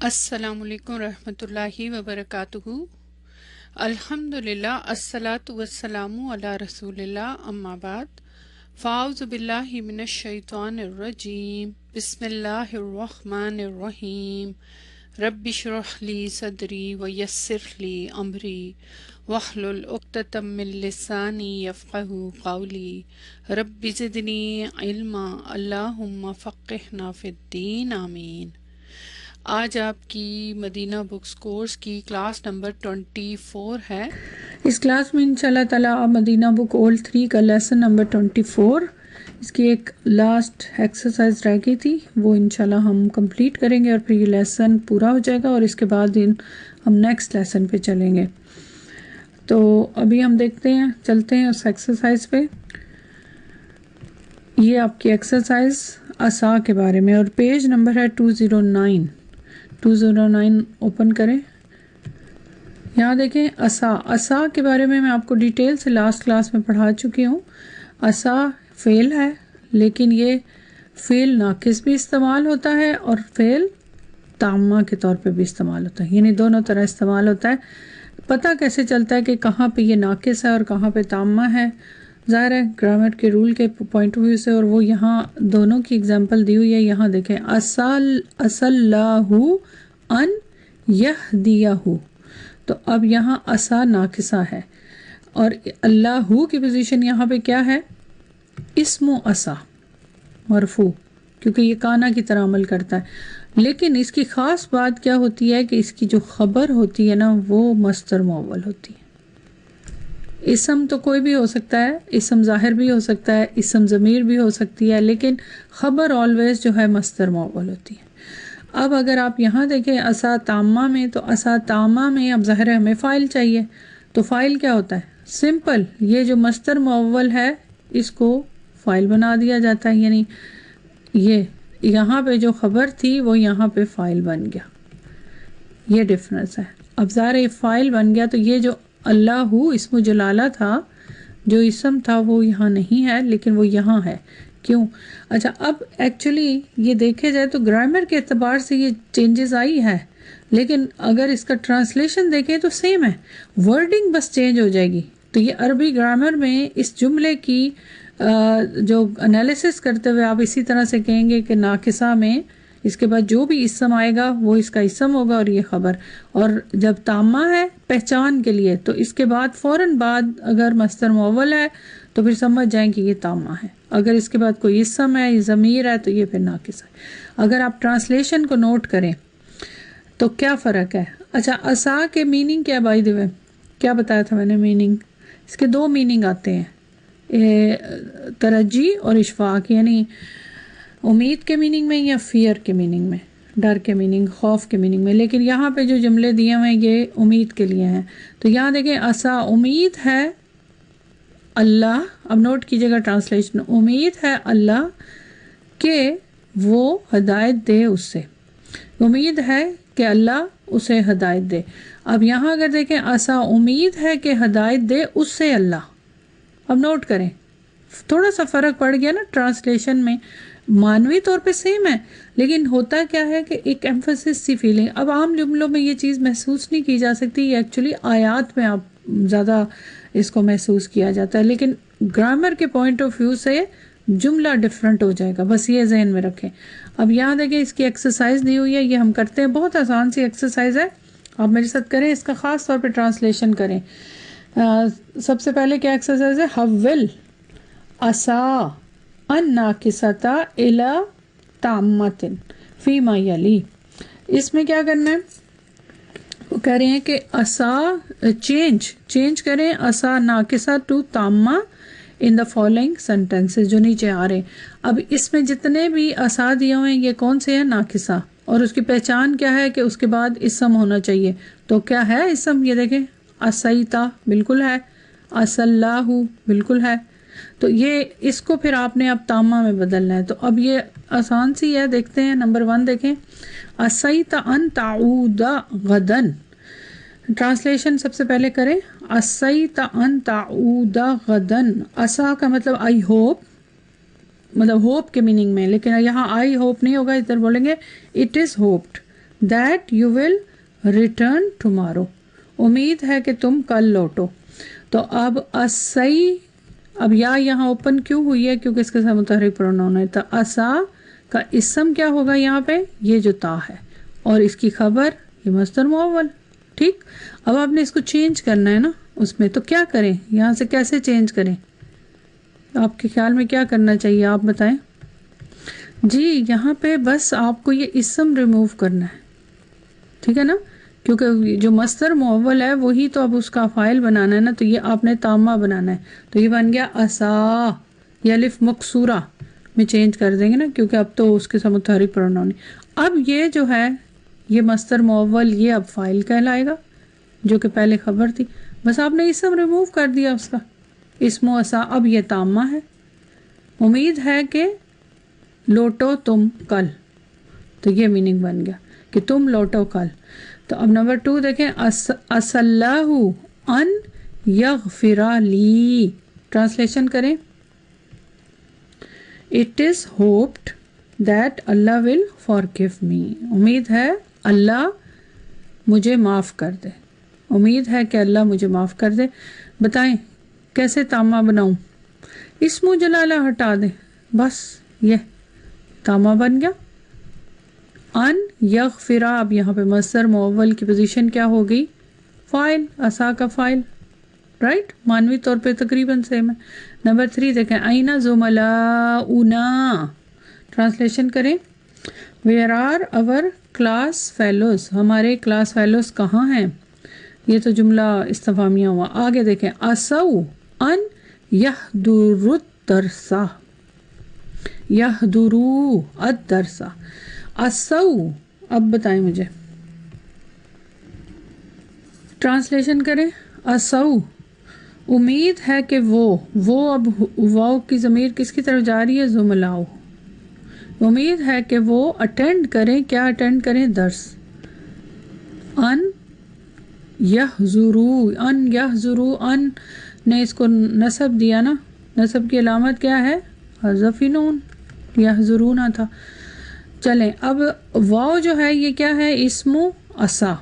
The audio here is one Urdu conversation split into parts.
السلام علیکم ورحمۃ اللہ وبرکاتہ۔ الحمدللہ الصلاۃ والسلام علی رسول اللہ، اما بعد، فاعوذ باللہ من الشیطان الرجیم، بسم اللہ الرحمن الرحیم، رب اشرح لی صدری ویسر لی امری واحلل عقدۃ من لسانی یفقہوا قولی، رب زدنی علما، اللہم فقہنا فی الدین، آمین۔ آج آپ کی مدینہ بکس کورس کی کلاس نمبر 24 ہے۔ اس کلاس میں انشاءاللہ تعالیٰ مدینہ بک اول 3 کا لیسن نمبر 24، اس کی ایک لاسٹ ایکسرسائز رہ گئی تھی، وہ انشاءاللہ ہم کمپلیٹ کریں گے اور پھر یہ لیسن پورا ہو جائے گا اور اس کے بعد ہم نیکسٹ لیسن پہ چلیں گے۔ تو ابھی ہم دیکھتے ہیں، چلتے ہیں اس ایکسرسائز پہ۔ یہ آپ کی ایکسرسائز عصا کے بارے میں، اور پیج نمبر ہے 209 اوپن کریں۔ یہاں دیکھیں عصا کے بارے میں آپ کو ڈیٹیل سے لاسٹ کلاس میں پڑھا چکی ہوں۔ عصا فعل ہے، لیکن یہ فعل ناقص بھی استعمال ہوتا ہے اور فعل تامہ کے طور پہ بھی استعمال ہوتا ہے، یعنی دونوں طرح استعمال ہوتا ہے۔ پتہ کیسے چلتا ہے کہ کہاں پہ یہ ناقص ہے اور کہاں پہ تامہ ہے؟ ظاہر ہے گرامر کے رول کے پوائنٹ آف ویو سے، اور وہ یہاں دونوں کی اگزامپل دی ہوئی ہے۔ یہاں دیکھیں، اللہ ان یہدیہ، تو اب یہاں عصا ناقصہ ہے اور اللہ کی پوزیشن یہاں پہ کیا ہے؟ اسم عصا مرفوع، کیونکہ یہ کانا کی طرح عمل کرتا ہے۔ لیکن اس کی خاص بات کیا ہوتی ہے کہ اس کی جو خبر ہوتی ہے نا، وہ مصدر مؤول ہوتی ہے۔ اسم تو کوئی بھی ہو سکتا ہے، اسم ظاہر بھی ہو سکتا ہے، اسم ضمیر بھی ہو سکتی ہے، لیکن خبر آلویز جو ہے مصدر مؤول ہوتی ہے۔ اب اگر آپ یہاں دیکھیں عصا تامہ میں، تو عصا تامہ میں اب ظاہر ہے ہمیں فاعل چاہیے، تو فاعل کیا ہوتا ہے؟ سمپل، یہ جو مصدر مؤول ہے اس کو فاعل بنا دیا جاتا ہے، یعنی یہ یہاں پہ جو خبر تھی وہ یہاں پہ فاعل بن گیا، یہ ڈفرنس ہے۔ اب ظاہر ہے فاعل بن گیا، تو یہ جو اللہ اسم جلالہ تھا، جو اسم تھا وہ یہاں نہیں ہے، لیکن وہ یہاں ہے۔ کیوں؟ اچھا، اب ایکچولی یہ دیکھے جائے تو گرامر کے اعتبار سے یہ چینجز آئی ہے، لیکن اگر اس کا ٹرانسلیشن دیکھیں تو سیم ہے، ورڈنگ بس چینج ہو جائے گی۔ تو یہ عربی گرامر میں اس جملے کی جو انالیسس کرتے ہوئے آپ اسی طرح سے کہیں گے کہ ناقصہ میں اس کے بعد جو بھی اسم آئے گا وہ اس کا اسم ہوگا اور یہ خبر، اور جب تامہ ہے پہچان کے لیے تو اس کے بعد فوراً بعد اگر مصدر مؤول ہے تو پھر سمجھ جائیں کہ یہ تامہ ہے۔ اگر اس کے بعد کوئی اسم ہے، ضمیر ہے، تو یہ پھر ناقص ہے۔ اگر آپ ٹرانسلیشن کو نوٹ کریں تو کیا فرق ہے؟ اچھا، عصا کے میننگ کیا؟ بائی دی وے کیا بتایا تھا میں نے میننگ؟ اس کے دو میننگ آتے ہیں، ترجی اور اشفاق، یعنی امید کے میننگ میں یا فیئر کے میننگ میں، ڈر کے میننگ، خوف کے میننگ میں۔ لیکن یہاں پہ جو جملے دیے ہوئے ہیں یہ امید کے لیے ہیں۔ تو یہاں دیکھیں، عصا امید ہے اللہ، اب نوٹ کیجئے گا ٹرانسلیشن، امید ہے اللہ کہ وہ ہدایت دے اس سے، امید ہے کہ اللہ اسے ہدایت دے۔ اب یہاں اگر دیکھیں، عصا امید ہے کہ ہدایت دے اس سے اللہ۔ اب نوٹ کریں، تھوڑا سا فرق پڑ گیا نا ٹرانسلیشن میں، معنوی طور پہ سیم ہے، لیکن ہوتا کیا ہے کہ ایک ایمفیسس سی فیلنگ۔ اب عام جملوں میں یہ چیز محسوس نہیں کی جا سکتی، یہ ایکچولی آیات میں آپ زیادہ اس کو محسوس کیا جاتا ہے، لیکن گرامر کے پوائنٹ آف ویو سے جملہ ڈفرنٹ ہو جائے گا، بس یہ ذہن میں رکھیں۔ اب یہاں دیکھیں، اس کی ایکسرسائز دی ہوئی ہے، یہ ہم کرتے ہیں، بہت آسان سی ایکسرسائز ہے، آپ میرے ساتھ کریں، اس کا خاص طور پہ ٹرانسلیشن کریں۔ سب سے پہلے کیا ایکسرسائز ہے؟ حول عصا الناقصۃ الی تامۃ فیما یلی۔ اس میں کیا کرنا ہے؟ وہ کہہ رہے ہیں کہ عصا چینج کریں عصا ناقصہ ٹو تامہ ان دا فالوئنگ سینٹینسز، جو نیچے آ رہے ہیں۔ اب اس میں جتنے بھی عصا دیے ہوئے ہیں یہ کون سے ہیں؟ ناقصہ، اور اس کی پہچان کیا ہے کہ اس کے بعد اسم ہونا چاہیے۔ تو کیا ہے اسم؟ یہ دیکھیں، عصیتا بالکل ہے، عصاللہ بالکل ہے، تو یہ اس کو پھر آپ نے اب تامہ میں بدلنا ہے۔ تو اب یہ آسان سی ہے، دیکھتے ہیں۔ نمبر 1 دیکھیں، عصیت ان تعود غدن۔ ٹرانسلیشن سب سے پہلے کریں، عصیت ان تعود غدن۔ عصا کا مطلب آئی ہوپ، مطلب ہوپ کے میننگ میں، لیکن یہاں آئی ہوپ نہیں ہوگا، ادھر بولیں گے it is hoped, that you will return tomorrow. امید ہے کہ تم کل لوٹو. تو اب اسی، اب یا یہاں اوپن کیوں ہوئی ہے؟ کیونکہ اس کے ساتھ متحرک پروناؤن ہے. تو اسا کا اسم کیا ہوگا یہاں پہ؟ یہ جو تا ہے، اور اس کی خبر یہ مصدر مؤول. ٹھیک، اب آپ نے اس کو چینج کرنا ہے نا اس میں، تو کیا کریں یہاں سے، کیسے چینج کریں؟ آپ کے خیال میں کیا کرنا چاہیے آپ بتائیں؟ جی یہاں پہ بس آپ کو یہ اسم ریموو کرنا ہے، ٹھیک ہے نا، کیونکہ جو مصدر مؤول ہے وہی تو اب اس کا فاعل بنانا ہے نا. تو یہ آپ نے تامہ بنانا ہے، تو یہ بن گیا اسا. یہ الف مکسورہ میں چینج کر دیں گے نا، کیونکہ اب تو اس کے ساتھ متحرک پروناؤن ہے. اب یہ جو ہے یہ مصدر مؤول یہ اب فاعل کہلائے گا، جو کہ پہلے خبر تھی. بس آپ نے اسم ریموو کر دیا اس کا، اسم و اسا. اب یہ تامہ ہے، امید ہے کہ لوٹو تم کل. تو یہ میننگ بن گیا کہ تم لوٹو کل. تو اب نمبر 2 دیکھیں، عسى الله ان یغفر لی. ٹرانسلیشن کریں، it is hoped that Allah will forgive me. امید ہے اللہ مجھے معاف کر دے، امید ہے کہ اللہ مجھے معاف کر دے. بتائیں کیسے تامہ بناؤں؟ اسم جلالہ ہٹا دیں، بس یہ تامہ بن گیا. ان یغفرا، اب یہاں پہ مصدر مؤول کی پوزیشن کیا ہو گئی؟ فاعل، عصا کا فاعل، رائٹ، معنوی طور پہ تقریباً سیم ہے. نمبر 3 دیکھیں، اینا زملاؤنا. ٹرانسلیشن کریں، ویئر آر اور کلاس فیلوز. ہمارے کلاس فیلوز کہاں ہیں؟ یہ تو جملہ استفہامیہ ہوا. آگے دیکھیں، اسو ان یحضروا الدرس، یحضروا الدرس. اسو، اب بتائیں مجھے، ٹرانسلیشن کریں. اسو، امید ہے کہ وہ اب واو کی ضمیر کس کی طرف جا رہی ہے؟ زملاؤ. امید ہے کہ وہ اٹینڈ کریں، کیا اٹینڈ کریں؟ درس. ان یحضروا، ان یحضروا، ان نے اس کو نصب دیا نا، نصب کی علامت کیا ہے؟ حذف نون، یحضرون تھا. چلیں اب واو جو ہے یہ کیا ہے؟ اسم اسا.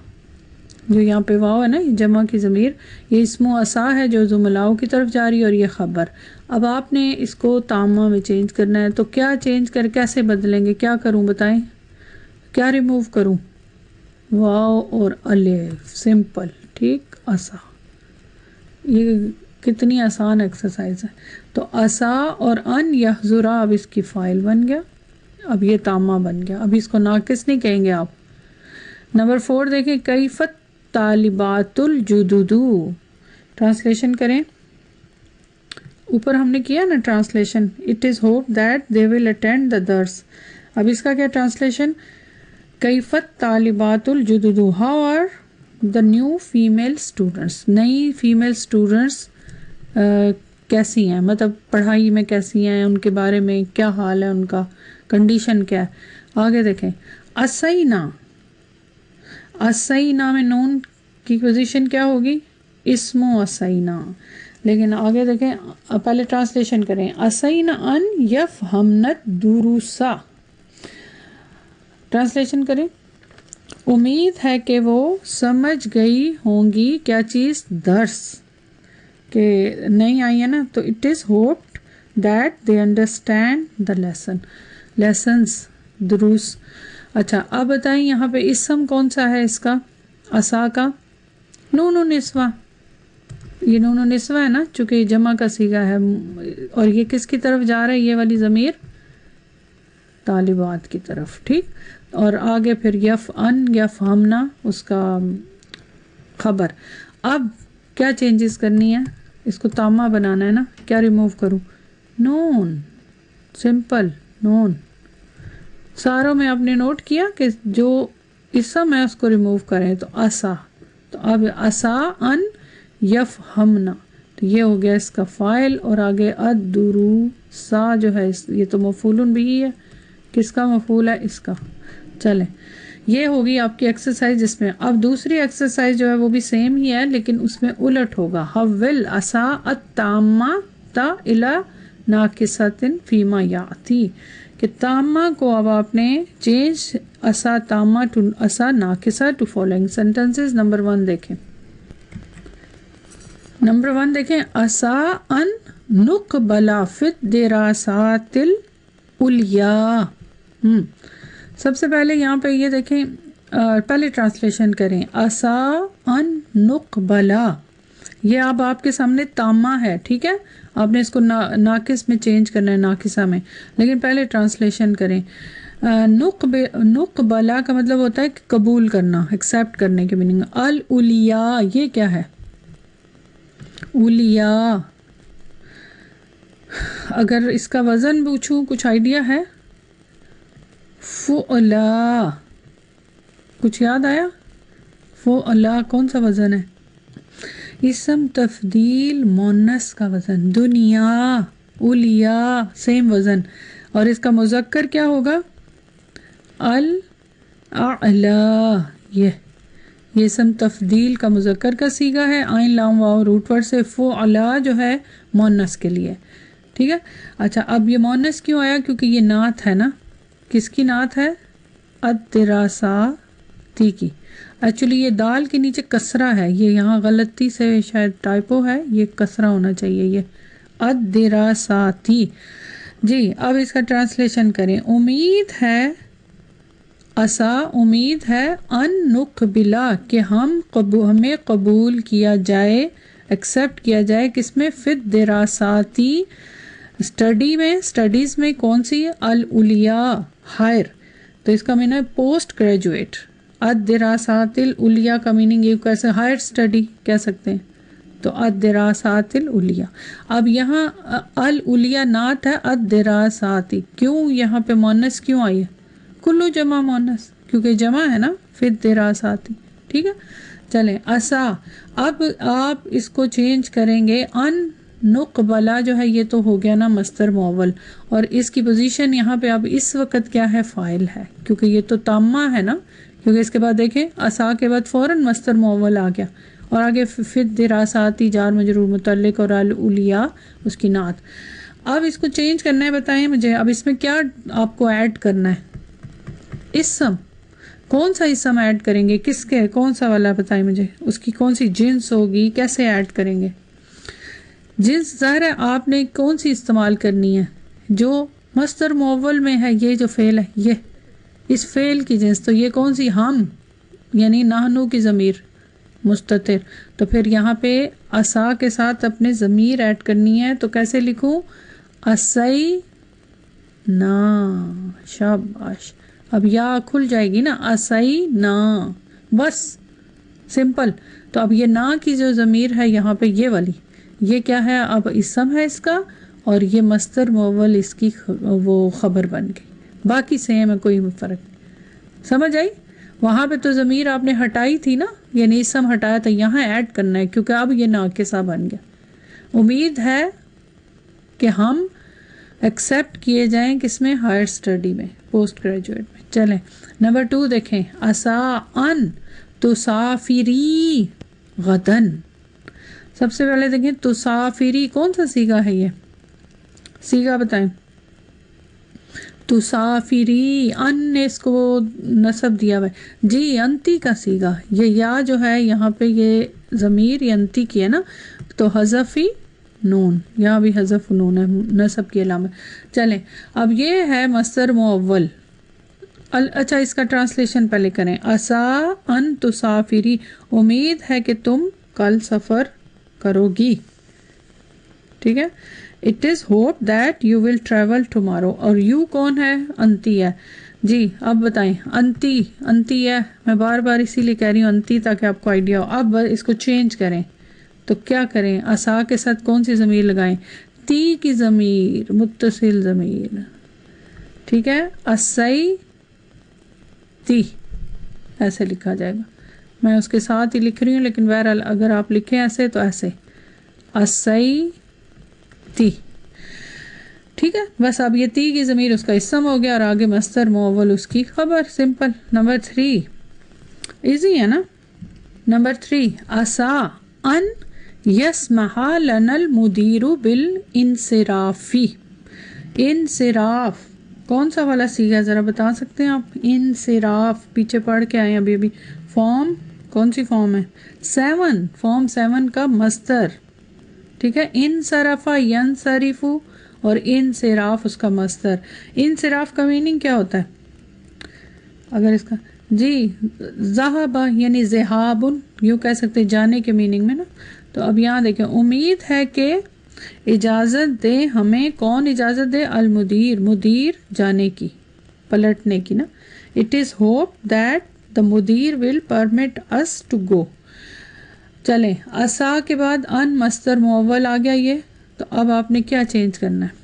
جو یہاں پہ واو ہے نا جمع کی ضمیر، یہ اسم اسا ہے جو زملاؤ کی طرف جا رہی ہے، اور یہ خبر. اب آپ نے اس کو تامہ میں چینج کرنا ہے. تو کیا چینج کر، کیسے بدلیں گے؟ کیا کروں بتائیں؟ کیا ریموو کروں؟ واو اور الف، سمپل. ٹھیک، اسا. یہ کتنی آسان ایکسرسائز ہے. تو اسا اور ان یحضرا، اب اس کی فاعل بن گیا، اب یہ تامہ بن گیا. اب اس کو ناقص نہیں کہیں گے آپ. نمبر 4 دیکھیں، کیفت طالبات الجدد. ٹرانسلیشن کریں، اوپر ہم نے کیا نا translation, it is hope that they will attend the درس. اب اس کا کیا ٹرانسلیشن؟ کیفت طالبات الجدد، how are the new female students. نئی فیمیل اسٹوڈنٹس کیسی ہیں، مطلب پڑھائی میں کیسی ہیں، ان کے بارے میں کیا حال ہے، ان کا کنڈیشن کیا ہے. آگے دیکھیں، اسینا. اسینا میں نون کی پوزیشن کیا ہوگی؟ اسم اسینا. لیکن آگے دیکھیں، پہلے ٹرانسلیشن کریں، اسینا ان یفہمن الدروس. ٹرانسلیشن کریں، امید ہے کہ وہ سمجھ گئی ہوں گی کیا چیز؟ درس. کہ نہیں آئی ہے نا، تو it is hoped that they understand the lesson. Lessons, دروس. اچھا اب بتائیں یہاں پہ اسم کون سا ہے اس کا؟ اسا کا نون و نسوہ. یہ نون و نسوہ ہے نا، چونکہ یہ جمع کا صیغہ ہے، اور یہ کس کی طرف جا رہا ہے؟ یہ والی ضمیر طالبات کی طرف. ٹھیک، اور آگے پھر یف ان یفہمنا اس کا خبر. اب کیا چینجز کرنی ہے؟ اس کو تامہ بنانا ہے نا. کیا ریموو کروں؟ نون، سمپل نون. ساروں میں آپ نے نوٹ کیا کہ جو اسم ہے اس کو ریموو کریں. تو اسا، تو اب اسا ان یفہمنا، تو یہ ہو گیا اس کا فاعل. اور آگے الدروسا جو ہے یہ تو مفعول بھی ہے. کس کا مفعول ہے؟ اس کا. چلیں یہ ہوگی آپ کی ایکسرسائز. جس میں اب دوسری ایکسرسائز جو ہے وہ بھی سیم ہی ہے، لیکن اس میں الٹ ہوگا. حول اسا التامہ تا الی ناقصۃ فیما یاتی، کہ تامہ کو اب آپ نے چینج اسا تامہ ٹو اسا ناقصہ ٹو فالوئنگ سینٹنسز. نمبر 1 دیکھیں. نمبر 1 دیکھیں. اسا ان نقبلا فی الدراسات العلیاء. سب سے پہلے یہاں پہ یہ دیکھیں، پہلے ٹرانسلیشن کریں. اسا ان نقبلا، یہ اب آپ کے سامنے تامہ ہے، ٹھیک ہے، آپ نے اس کو ناقص میں چینج کرنا ہے، ناقصہ میں، لیکن پہلے ٹرانسلیشن کریں. نقبلا کا مطلب ہوتا ہے کہ قبول کرنا، ایکسیپٹ کرنے کی میننگ. العلیاء یہ کیا ہے؟ اولیاء. اگر اس کا وزن پوچھوں، کچھ آئیڈیا ہے؟ فعلا، کچھ یاد آیا؟ فعلا کون سا وزن ہے؟ اسم تفضیل مونس کا وزن. دنیا، اولیاء سیم وزن. اور اس کا مذکر کیا ہوگا؟ الاعلی. یہ اسم تفضیل کا مذکر کا صیغہ ہے. عین لام واو روٹ ورڈ سے. فعلا جو ہے مونس کے لیے، ٹھیک ہے. اچھا، اب یہ مونس کیوں آیا؟ کیونکہ یہ نعت ہے نا. کس کی نعت ہے؟ الدراساتی کی. ایکچولی یہ دال کے نیچے کسرہ ہے، یہ یہاں غلطی سے شاید ٹائپو ہے، یہ کسرہ ہونا چاہیے، یہ الدراساتی. جی اب اس کا ٹرانسلیشن کریں. امید ہے، اسا امید ہے، ان نقبلا کہ ہمیں قبول کیا جائے، ایکسیپٹ کیا جائے، کس میں؟ فی الدراساتی اسٹڈی میں، اسٹڈیز میں. کون سی؟ العلیاء ہائر. تو اس کا میننگ ہے پوسٹ گریجویٹ. الدراسات العلیاء کا میننگ یہ کیسے؟ ہائر اسٹڈی کہہ سکتے ہیں. تو الدراسات العلیاء. اب یہاں العلیاء نعت ہے الدراساتی. کیوں یہاں پہ مونس کیوں آئی ہے؟ کلو جمع مونس، کیونکہ جمع ہے نا فی الدراساتی، ٹھیک ہے. چلیں اسا، اب آپ اس کو چینج کریں گے. ان نقبلا جو ہے یہ تو ہو گیا نا مصدر معول، اور اس کی پوزیشن یہاں پہ اب اس وقت کیا ہے؟ فاعل ہے، کیونکہ یہ تو تامہ ہے نا. کیونکہ اس کے بعد دیکھیں اسا کے بعد فوراً مصدر معول آ گیا، اور آگے فی الدراساتی جار مجرور متعلق اور العلیاء اس کی نعت. اب اس کو چینج کرنا ہے، بتائیں مجھے. اب اس میں کیا آپ کو ایڈ کرنا ہے؟ اسم. کون سا اسم ایڈ کریں گے؟ کس کے؟ کون سا والا بتائیں مجھے. اس کی کون سی جنس ہوگی؟ کیسے ایڈ کریں گے جنس؟ ظاہر ہے آپ نے کون سی استعمال کرنی ہے؟ جو مصدر معول میں ہے، یہ جو فعل ہے، یہ اس فعل کی جنس. تو یہ کون سی؟ ہم، یعنی نحنو کی ضمیر مستتر. تو پھر یہاں پہ اسا کے ساتھ اپنے ضمیر ایڈ کرنی ہے. تو کیسے لکھوں؟ اسی نا. شاباش. اب یا کھل جائے گی نا. اسی نا، بس سمپل. تو اب یہ نا کی جو ضمیر ہے یہاں پہ یہ والی، یہ کیا ہے؟ اب اسم ہے اس کا، اور یہ مصدر معول اس کی وہ خبر بن گئی. باقی سیم ہے، کوئی فرق نہیں. سمجھ آئی؟ وہاں پہ تو ضمیر آپ نے ہٹائی تھی نا، یعنی اسم ہٹایا تھا، یہاں ایڈ کرنا ہے کیونکہ اب یہ ناقصہ بن گیا. امید ہے کہ ہم ایکسیپٹ کیے جائیں کس میں؟ ہائر اسٹڈی میں، پوسٹ گریجویٹ میں. چلیں نمبر 2 دیکھیں. اسا ان تسافری غدن. سب سے پہلے دیکھیں تسافری کون سا صیغہ ہے؟ یہ صیغہ بتائیں. تسافری، ان نے اس کو نصب دیا ہوا ہے جی، انتی کا صیغہ. یہ یا جو ہے یہاں پہ یہ ضمیر یہ انتی کی ہے نا، تو حذفی نون، یہاں بھی حذف نون ہے نصب کی علامت. چلیں اب یہ ہے مصدر معول. اچھا اس کا ٹرانسلیشن پہلے کریں. اسا ان تسافری، امید ہے کہ تم کل سفر کرو گی، ٹھیک ہے. It is hope that you will travel tomorrow. اور یو کون ہے؟ انتی ہے جی. اب بتائیں. انتی ہے، میں بار بار اسی لیے کہہ رہی ہوں انتی تاکہ آپ کو آئیڈیا ہو. اب اس کو چینج کریں تو کیا کریں؟ اسا کے ساتھ کون سی ضمیر لگائیں؟ تی کی ضمیر، متصل ضمیر، ٹھیک ہے. اسی تی ایسے لکھا جائے گا. میں اس کے ساتھ ہی لکھ رہی ہوں، لیکن بہرحال اگر آپ لکھیں ایسے تو ایسے اسی تی، ٹھیک ہے. بس اب یہ تی کی ضمیر اس کا اسم ہو گیا، اور آگے مصدر معول اس کی خبر. سمپل. نمبر 3 ایزی ہے نا. نمبر 3 اسا ان یسمح لنا المدیر بالانصراف. انصراف کون سا والا سیگا ذرا بتا سکتے ہیں آپ؟ انصراف، پیچھے پڑھ کے آئے ابھی فارم کون سی فارم ہے؟ 7، فارم 7 کا مصدر، ٹھیک ہے، انصرفا ینصرفو اور انصراف اس کا مصدر۔ انصراف کا میننگ کیا ہوتا ہے اگر اس کا؟ جی ذہبا یعنی ذہابن، یوں کہہ سکتے جانے کے میننگ میں نا۔ تو اب یہاں دیکھیں، امید ہے کہ اجازت دے ہمیں، کون اجازت دے؟ المدیر، مدیر جانے کی، پلٹنے کی نا۔ It is hope that the مدیر will permit us to go. چلیں، عصا کے بعد ان مصدر معول آ گیا یہ، تو اب آپ نے کیا چینج کرنا ہے؟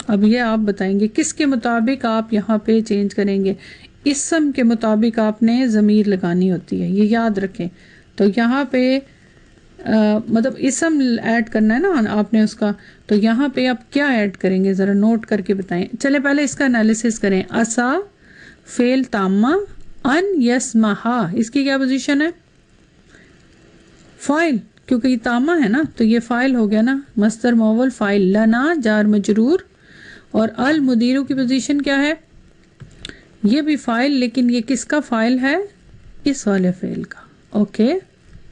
اب یہ آپ بتائیں گے کس کے مطابق آپ یہاں پہ چینج کریں گے۔ اسم کے مطابق آپ نے ضمیر لگانی ہوتی ہے، یہ یاد رکھیں۔ تو یہاں پہ مطلب اسم ایڈ کرنا ہے نا آپ نے اس کا، تو یہاں پہ آپ کیا ایڈ کریں گے ذرا نوٹ کر کے بتائیں۔ چلے پہلے اس کا انالیسس کریں۔ عصا فعل تامہ، ان یسمحا اس کی کیا پوزیشن ہے؟ فائل، کیونکہ یہ تامہ ہے نا تو یہ فائل ہو گیا نا، مصدر معول فائل۔ لنا جار مجرور، اور المدیرو کی پوزیشن کیا ہے؟ یہ بھی فائل، لیکن یہ کس کا فائل ہے؟ اس والے فعل کا، اوکے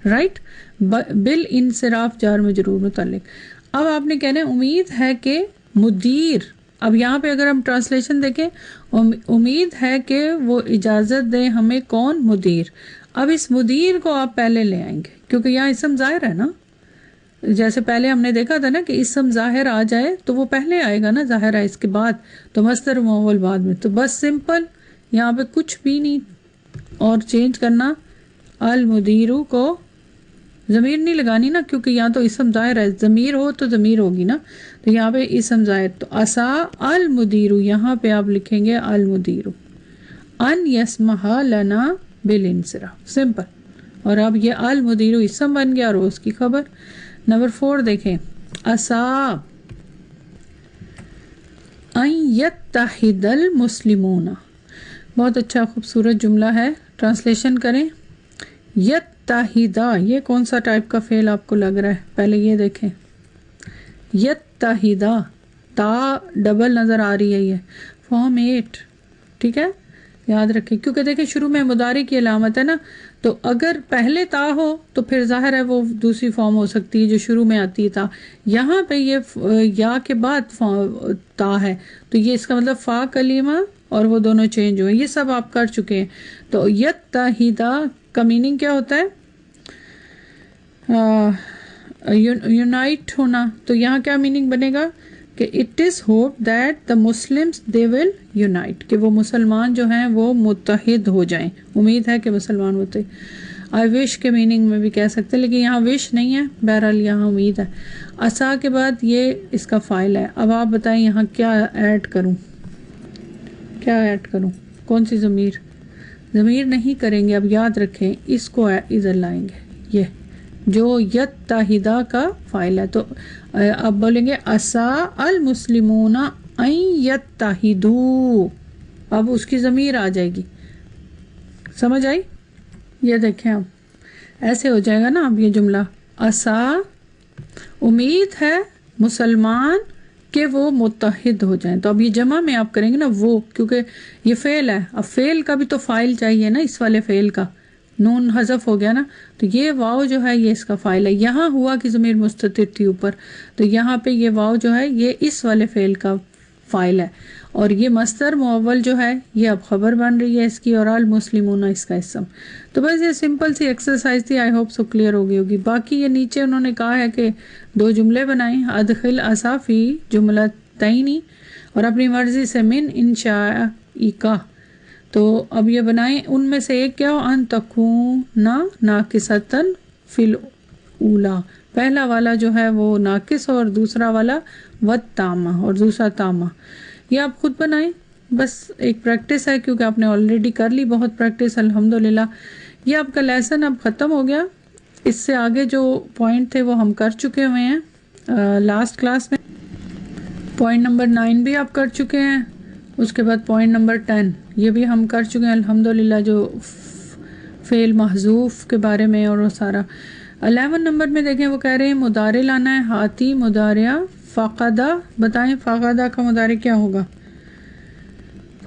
رائٹ۔ بال انصراف جار مجرور متعلق۔ اب آپ نے کہنا ہے امید ہے کہ مدیر، اب یہاں پہ اگر ہم ٹرانسلیشن دیکھیں، امید ہے کہ وہ اجازت دے ہمیں، کون؟ مدیر۔ اب اس مدیر کو آپ پہلے لے آئیں گے کیونکہ یہاں اسم ظاہر ہے نا، جیسے پہلے ہم نے دیکھا تھا نا کہ اسم ظاہر آ جائے تو وہ پہلے آئے گا نا، ظاہر ہے اس کے بعد، تو مصدر معول بعد میں۔ تو بس سمپل، یہاں پہ کچھ بھی نہیں اور چینج کرنا، المدیرو کو ضمیر نہیں لگانی نا، کیونکہ یہاں تو اسم ظاہر ہے، ضمیر ہو تو ضمیر ہوگی نا، تو یہاں پہ اسم ظاہر، تو عصا المدیرو، یہاں پہ آپ لکھیں گے المدیرو ان یسمحا لنا بالانصراف، سمپل۔ اور اب یہ المدیرو اسم بن گیا اور اس کی خبر۔ نمبر 4 دیکھیں، عصا ان یتحد المسلمون، بہت اچھا خوبصورت جملہ ہے، ٹرانسلیشن کریں۔ یتحدہ، یہ کون سا ٹائپ کا فعل آپ کو لگ رہا ہے؟ پہلے یہ دیکھیں، یتحدہ، تا ڈبل نظر آ رہی ہے، یہ فارم 8، ٹھیک ہے، یاد رکھیں، کیونکہ دیکھیں شروع میں مضارع کی علامت ہے نا، تو اگر پہلے تا ہو تو پھر ظاہر ہے وہ دوسری فارم ہو سکتی ہے جو شروع میں آتی ہے تا، یہاں پہ یہ یا کے بعد تا ہے، تو یہ اس کا مطلب فا کلمہ اور وہ دونوں چینج ہوئے، یہ سب آپ کر چکے ہیں۔ تو یتحدہ کا میننگ کیا ہوتا ہے؟ یونائٹ ہونا، تو یہاں کیا میننگ بنے گا کہ it is hope that the Muslims they will unite, کہ وہ مسلمان جو ہیں وہ متحد ہو جائیں، امید ہے کہ مسلمان ہوتے۔ آئی وش کے میننگ میں بھی کہہ سکتے، لیکن یہاں وش نہیں ہے، بہرحال یہاں امید ہے۔ عصا کے بعد یہ اس کا فائل ہے۔ اب آپ بتائیں یہاں کیا ایڈ کروں، کیا ایڈ کروں، کون سی ضمیر؟ ضمیر نہیں کریں گے، اب یاد رکھیں اس کو ادھر لائیں گے، یہ جو یتحدہ کا فائل ہے، تو اب بولیں گے عصا المسلمون ان یتحدوا، اب اس کی ضمیر آ جائے گی، سمجھ آئی؟ یہ دیکھیں اب ایسے ہو جائے گا نا، اب یہ جملہ عصا امید ہے مسلمان کہ وہ متحد ہو جائیں، تو اب یہ جمع میں آپ کریں گے نا وہ، کیونکہ یہ فعل ہے، اب فعل کا بھی تو فائل چاہیے نا، اس والے فعل کا نون حذف ہو گیا نا، تو یہ واو جو ہے یہ اس کا فائل ہے، یہاں ہوا کہ ضمیر مستتر تھی اوپر، تو یہاں پہ یہ واو جو ہے یہ اس والے فعل کا فائل ہے، اور یہ مصدر معول جو ہے یہ اب خبر بن رہی ہے اس کی، اور المسلمون اس کا اسم۔ تو بس یہ سمپل سی ایکسرسائز تھی، آئی ہوپ سو کلیئر ہو گئی ہوگی۔ باقی یہ نیچے انہوں نے کہا ہے کہ 2 جملے بنائیں، ادخل عصا فی جملتین، اور اپنی مرضی سے من انشائک، تو اب یہ بنائیں، ان میں سے ایک کیا ہو، ان تکون ناقصتن فی الاولی، پہلا والا جو ہے وہ ناقص اور دوسرا والا والتامہ، اور دوسرا تامہ۔ یہ آپ خود بنائیں، بس ایک پریکٹس ہے کیونکہ آپ نے آلریڈی کر لی بہت پریکٹس الحمدللہ۔ یہ آپ کا لیسن اب ختم ہو گیا، اس سے آگے جو پوائنٹ تھے وہ ہم کر چکے ہوئے ہیں لاسٹ کلاس میں۔ پوائنٹ نمبر 9 بھی آپ کر چکے ہیں، اس کے بعد پوائنٹ نمبر 10 یہ بھی ہم کر چکے ہیں الحمدللہ، جو فعل محذوف کے بارے میں اور وہ سارا۔ 11 نمبر میں دیکھیں وہ کہہ رہے ہیں مضارع لانا ہے، ہاتی مضارع فقدہ، بتائیں فقدہ کا مضارع کیا ہوگا؟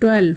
12,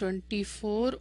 24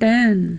10,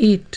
8,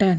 10।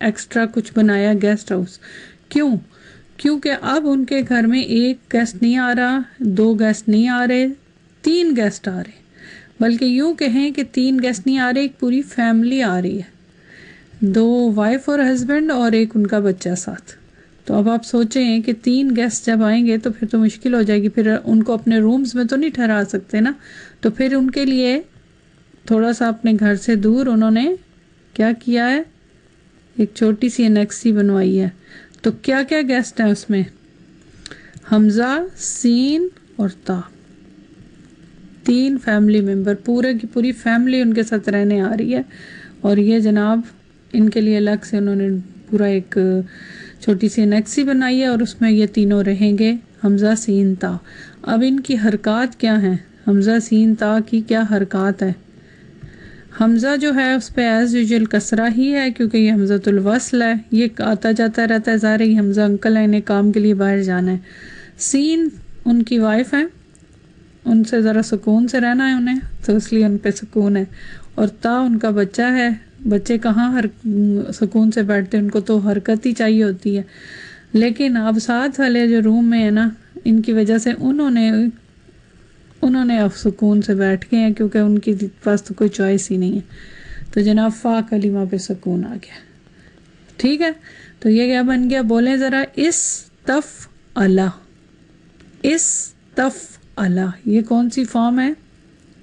ایکسٹرا کچھ بنایا گیسٹ ہاؤس. کیوں؟ کیونکہ اب ان کے گھر میں ایک گیسٹ نہیں آ رہا, 2 گیسٹ نہیں آ رہے, 3 گیسٹ آ رہے, بلکہ یوں کہیں کہ 3 گیسٹ نہیں آ رہے, ایک پوری فیملی آ رہی ہے, 2 وائف اور ہسبینڈ اور ایک ان کا بچہ ساتھ. تو اب آپ سوچیں کہ 3 گیسٹ جب آئیں گے تو پھر تو مشکل ہو جائے گی, پھر ان کو اپنے رومز میں تو نہیں ٹھہرا سکتے نا. تو پھر ان کے لیے تھوڑا سا اپنے گھر سے دور انہوں نے کیا کیا ہے, ایک چھوٹی سی انیکسی بنوائی ہے. تو کیا کیا گیسٹ ہیں اس میں؟ حمزہ, سین اور تا, 3 فیملی ممبر, پورے کی پوری فیملی ان کے ساتھ رہنے آ رہی ہے. اور یہ جناب ان کے لیے الگ سے انہوں نے پورا ایک چھوٹی سی انیکسی بنائی ہے اور اس میں یہ تینوں رہیں گے, حمزہ, سین, تا. اب ان کی حرکات کیا ہیں؟ حمزہ, سین, تا کی کیا حرکات ہے؟ حمزہ جو ہے اس پہ ایز یوزول کسرہ ہی ہے کیونکہ یہ حمزۃ الوصل ہے, یہ آتا جاتا رہتا ہے, ظاہر ہے حمزہ انکل ہے, انہیں کام کے لیے باہر جانا ہے. سین ان کی وائف ہیں, ان سے ذرا سکون سے رہنا ہے انہیں, تو اس لیے ان پہ سکون ہے. اور تا ان کا بچہ ہے, بچے کہاں سکون سے بیٹھتے, ان کو تو حرکت ہی چاہیے ہوتی ہے. لیکن اب ساتھ والے جو روم میں ہے نا, ان کی وجہ سے انہوں نے اب سکون سے بیٹھ گئے ہیں کیونکہ ان کی پاس تو کوئی چوائس ہی نہیں ہے. تو جناب فا کلمہ پہ سکون آ گیا. ٹھیک ہے, تو یہ کیا بن گیا؟ بولیں ذرا, استفعلا. استفعلا یہ کون سی فارم ہے؟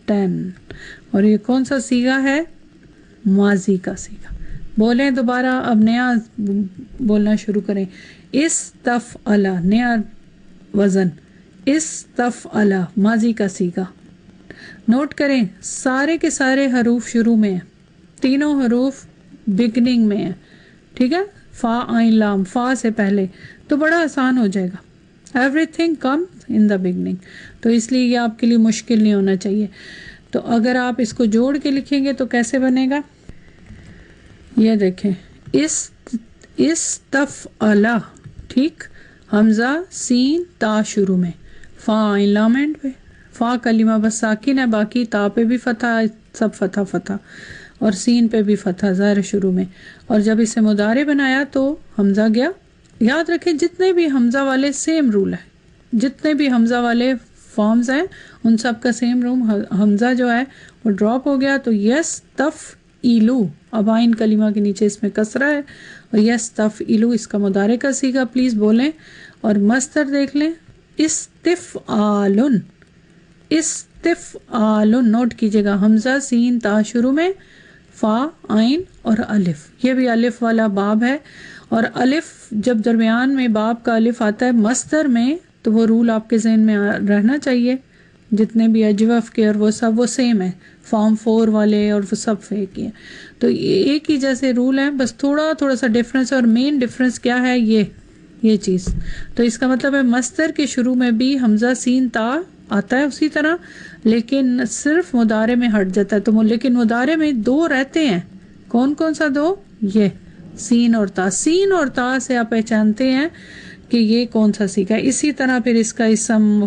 10. اور یہ کون سا صیغہ ہے؟ ماضی کا صیغہ. بولیں دوبارہ, اب نیا بولنا شروع کریں. استفعلا نیا وزن, استفعلا ماضی کا صیغہ. نوٹ کریں سارے کے سارے حروف شروع میں ہیں, تینوں حروف بگننگ میں ہیں. ٹھیک ہے, فا, عین, لام, فا سے پہلے, تو بڑا آسان ہو جائے گا. Everything comes in the beginning, تو اس لیے یہ آپ کے لیے مشکل نہیں ہونا چاہیے. تو اگر آپ اس کو جوڑ کے لکھیں گے تو کیسے بنے گا؟ یہ دیکھیں, استفعلا, ٹھیک, حمزہ, سین, تا شروع میں, فا, عین, لام اینڈ پہ. فا کلمہ بس ساکن ہے, باقی تا پہ بھی فتح, سب فتح فتح, اور سین پہ بھی فتح ظاہر شروع میں. اور جب اسے مضارع بنایا تو حمزہ گیا. یاد رکھیں جتنے بھی حمزہ والے سیم رول ہے, جتنے بھی حمزہ والے فارمز ہیں ان سب کا سیم روم. حمزہ جو ہے وہ ڈراپ ہو گیا, تو یس تف ایلو, اب عین کلمہ کے نیچے اس میں کسرہ ہے, اور یس تف ایلو اس کا مضارع کا صیغہ پلیز بولیں. اور مصدر دیکھ لیں, استفعالن. استفعالن نوٹ کیجئے گا, حمزہ, سین, تا شروع میں, فا, عین اور الف. یہ بھی الف والا باب ہے, اور الف جب درمیان میں باب کا الف آتا ہے مصدر میں تو وہ رول آپ کے ذہن میں رہنا چاہیے. جتنے بھی اجوف کے اور وہ سب وہ سیم ہے, فارم 4 والے اور وہ سب فیک ہی ہیں. تو ایک ہی جیسے رول ہیں, بس تھوڑا سا ڈفرینس ہے. اور مین ڈفرینس کیا ہے؟ یہ چیز. تو اس کا مطلب ہے مصدر کے شروع میں بھی حمزہ, سین, تا آتا ہے اسی طرح, لیکن صرف مضارع میں ہٹ جاتا ہے. تو لیکن مضارع میں 2 رہتے ہیں. کون کون سا 2؟ یہ سین اور تا. سین اور تا سے آپ پہچانتے ہیں کہ یہ کون سا سیکھا. اسی طرح پھر اس کا اسم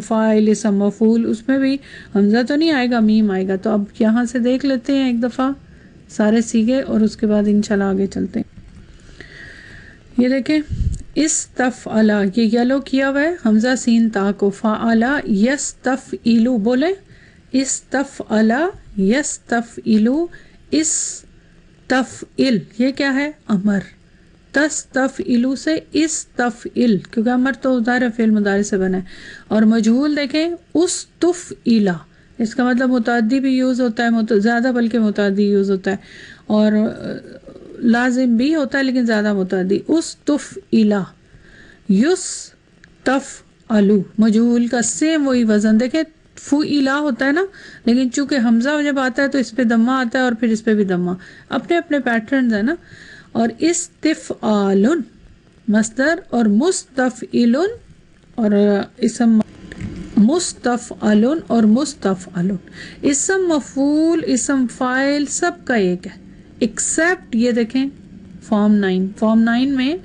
فاعل, اسم مفعول, اس میں بھی حمزہ تو نہیں آئے گا, میم آئے گا. تو اب یہاں سے دیکھ لیتے ہیں ایک دفعہ سارے سیگے, اور اس کے بعد انشاءاللہ آگے چلتے ہیں. یہ دیکھیں, استفعلا یہ یلو کیا ہوا ہے حمزہ, سین, تا کو. فعلا یستفعلو, بولیں استفعلا یستفعلو. استفعل یہ کیا ہے؟ امر. تستفعلو سے استفعل, کیونکہ امر تو ظاہر فعل مضارع سے بنا ہے. اور مجہول دیکھیں, استفعلا, اس کا مطلب متعدی بھی یوز ہوتا ہے, زیادہ بلکہ متعدی یوز ہوتا ہے, اور لازم بھی ہوتا ہے لیکن زیادہ متعدی. استفعلا. یستفعلو مجہول کا سیم وہی وزن. دیکھیں فعلا ہوتا ہے نا, لیکن چونکہ حمزہ جب آتا ہے تو اس پہ دمہ آتا ہے اور پھر اس پہ بھی دمہ, اپنے اپنے پیٹرنز ہیں نا. اور استفعالن مصدر, اور مستفعلن اور اسم, مستفعلن اور مستفعلن. اسم مفعول, اسم فاعل سب کا ایک ہے ایکسیپٹ یہ دیکھیں فارم 9. فارم 9 میں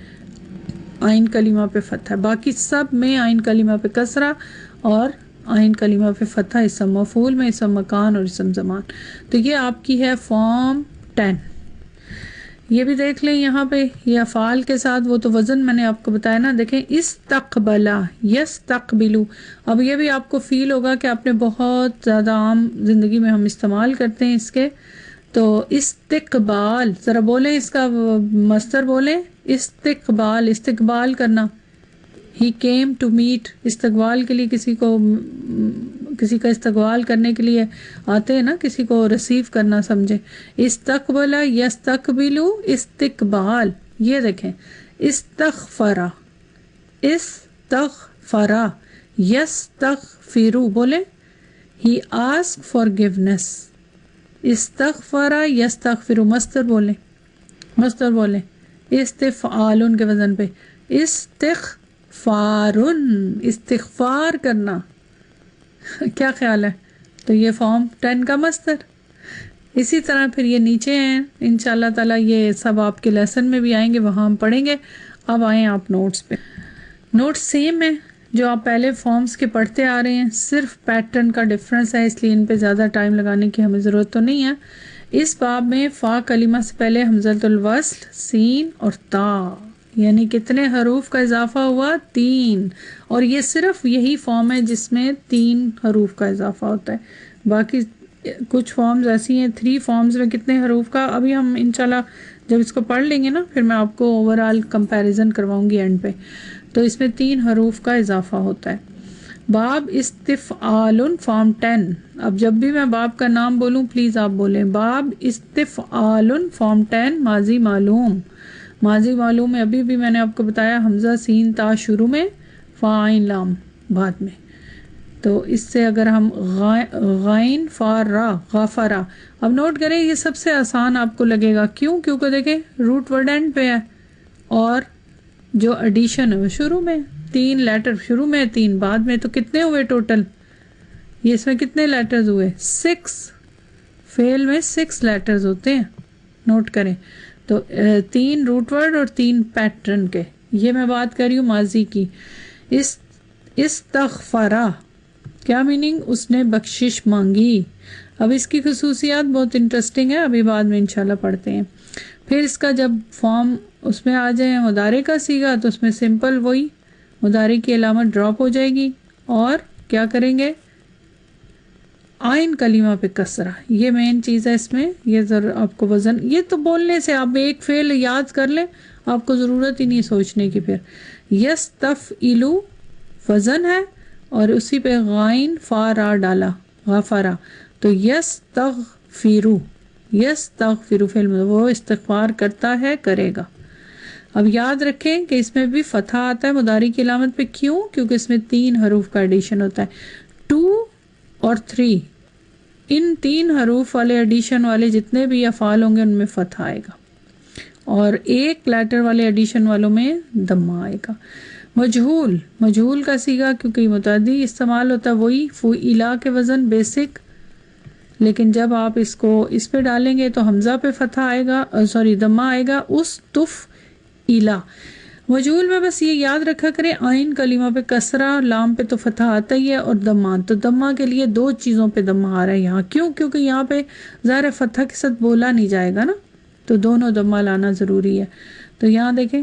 عین کلمہ پہ فتح, باقی سب میں عین کلمہ پہ کسرہ اور عین کلمہ پہ فتح. اسم مفعول میں اسم مکان اور اسم زمان. تو یہ آپ کی ہے فارم 10. یہ بھی دیکھ لیں یہاں پہ یہ افعال کے ساتھ وہ تو وزن میں نے آپ کو بتایا نا. دیکھیں استقبلا یستقبلو. اب یہ بھی آپ کو فیل ہوگا کہ آپ نے بہت زیادہ عام زندگی میں ہم استعمال کرتے ہیں اس کے. تو استقبال ذرا بولیں اس کا مصدر بولیں. استقبال استقبال کرنا. He came to meet. استقبال کے لیے کسی کا استقبال کرنے کے لیے آتے ہیں نا, کسی کو ریسیو کرنا سمجھے. استقبل یستقبلو استقبال. یہ دیکھیں استغفرا استغفرا یستغفرو. بولے ہی آسک فارگیونیس. استغفرا یستغفرو. مصدر بولیں مصدر بولیں استفعال کے وزن پہ. استغفار کرنا. کیا خیال ہے؟ تو یہ فارم 10 کا مصدر. اسی طرح پھر یہ نیچے ہیں انشاءاللہ تعالیٰ, یہ سب آپ کے لیسن میں بھی آئیں گے, وہاں ہم پڑھیں گے. اب آئیں آپ نوٹس پہ. نوٹس سیم ہے جو آپ پہلے فارمز کے پڑھتے آ رہے ہیں, صرف پیٹرن کا ڈفرنس ہے, اس لیے ان پہ زیادہ ٹائم لگانے کی ہمیں ضرورت تو نہیں ہے. اس باب میں فا کلمہ سے پہلے حمزۃ الوصل سین اور تا, یعنی کتنے حروف کا اضافہ ہوا؟ 3. اور یہ صرف یہی فارم ہے جس میں 3 حروف کا اضافہ ہوتا ہے. باقی کچھ فارمز ایسی ہیں 3 فارمز میں کتنے حروف کا. ابھی ہم انشاءاللہ جب اس کو پڑھ لیں گے نا, پھر میں آپ کو اوورآل کمپیریزن کرواؤں گی اینڈ پہ. تو اس میں 3 حروف کا اضافہ ہوتا ہے. باب استفعال فارم 10. اب جب بھی میں باب کا نام بولوں پلیز آپ بولیں باب استفعال فارم 10. ماضی معلوم. ماضی معلوم میں ابھی بھی میں نے آپ کو بتایا حمزہ سین تا شروع میں, فا عین لام بعد میں. تو اس سے اگر ہم غائن فا را غافرا. اب نوٹ کریں یہ سب سے آسان آپ کو لگے گا. کیوں؟ کیونکہ دیکھیں روٹ ورڈ اینڈ پہ ہے اور جو ایڈیشن ہے وہ شروع میں. 3 لیٹر شروع میں 3 بعد میں. تو کتنے ہوئے ٹوٹل؟ یہ اس میں کتنے لیٹرز ہوئے؟ 6. فعل میں 6 لیٹرز ہوتے ہیں, نوٹ کریں. تو 3 روٹ ورڈ اور 3 پیٹرن کے. یہ میں بات کر رہی ہوں ماضی کی. استغفرا کیا میننگ؟ اس نے بخشش مانگی. اب اس کی خصوصیات بہت انٹرسٹنگ ہے, ابھی بعد میں انشاءاللہ پڑھتے ہیں. پھر اس کا جب فارم اس میں آ جائے مضارع کا صیغہ, تو اس میں سمپل وہی مضارع کی علامت ڈراپ ہو جائے گی, اور کیا کریں گے؟ آئین کلمہ پہ کسرہ. یہ مین چیز ہے اس میں. یہ ذرا آپ کو وزن, یہ تو بولنے سے آپ ایک فعل یاد کر لیں, آپ کو ضرورت ہی نہیں سوچنے کی. پھر یستفعلو وزن ہے اور اسی پہ غائن فا را ڈالا غافرا, تو یستغفرو یستغفرو فعل وہ استغفار کرتا ہے, کرے گا. اب یاد رکھیں کہ اس میں بھی فتح آتا ہے مضارع کی علامت پہ. کیوں؟ کیونکہ اس میں 3 حروف کا ایڈیشن ہوتا ہے. 2 اور 3 ان 3 حروف والے ایڈیشن والے جتنے بھی افعال ہوں گے ان میں فتح آئے گا, اور 1 لیٹر والے ایڈیشن والوں میں دمہ آئے گا. مجہول, مجہول کا صیغہ کیونکہ متعدی استعمال ہوتا ہے وہی فعلا کے وزن بیسک, لیکن جب آپ اس کو اس پہ ڈالیں گے تو حمزہ پہ فتح آئے گا, دمہ آئے گا. استفعلا مجہول میں بس یہ یاد رکھا کریں آئین کلمہ پہ کسرہ, لام پہ تو فتح آتا ہی ہے, اور دمہ. تو دمہ کے لیے 2 چیزوں پہ دمہ آ رہا ہے یہاں. کیوں؟ کیونکہ یہاں پہ ظاہر فتح کے ساتھ بولا نہیں جائے گا نا, تو دونوں دمہ لانا ضروری ہے. تو یہاں دیکھیں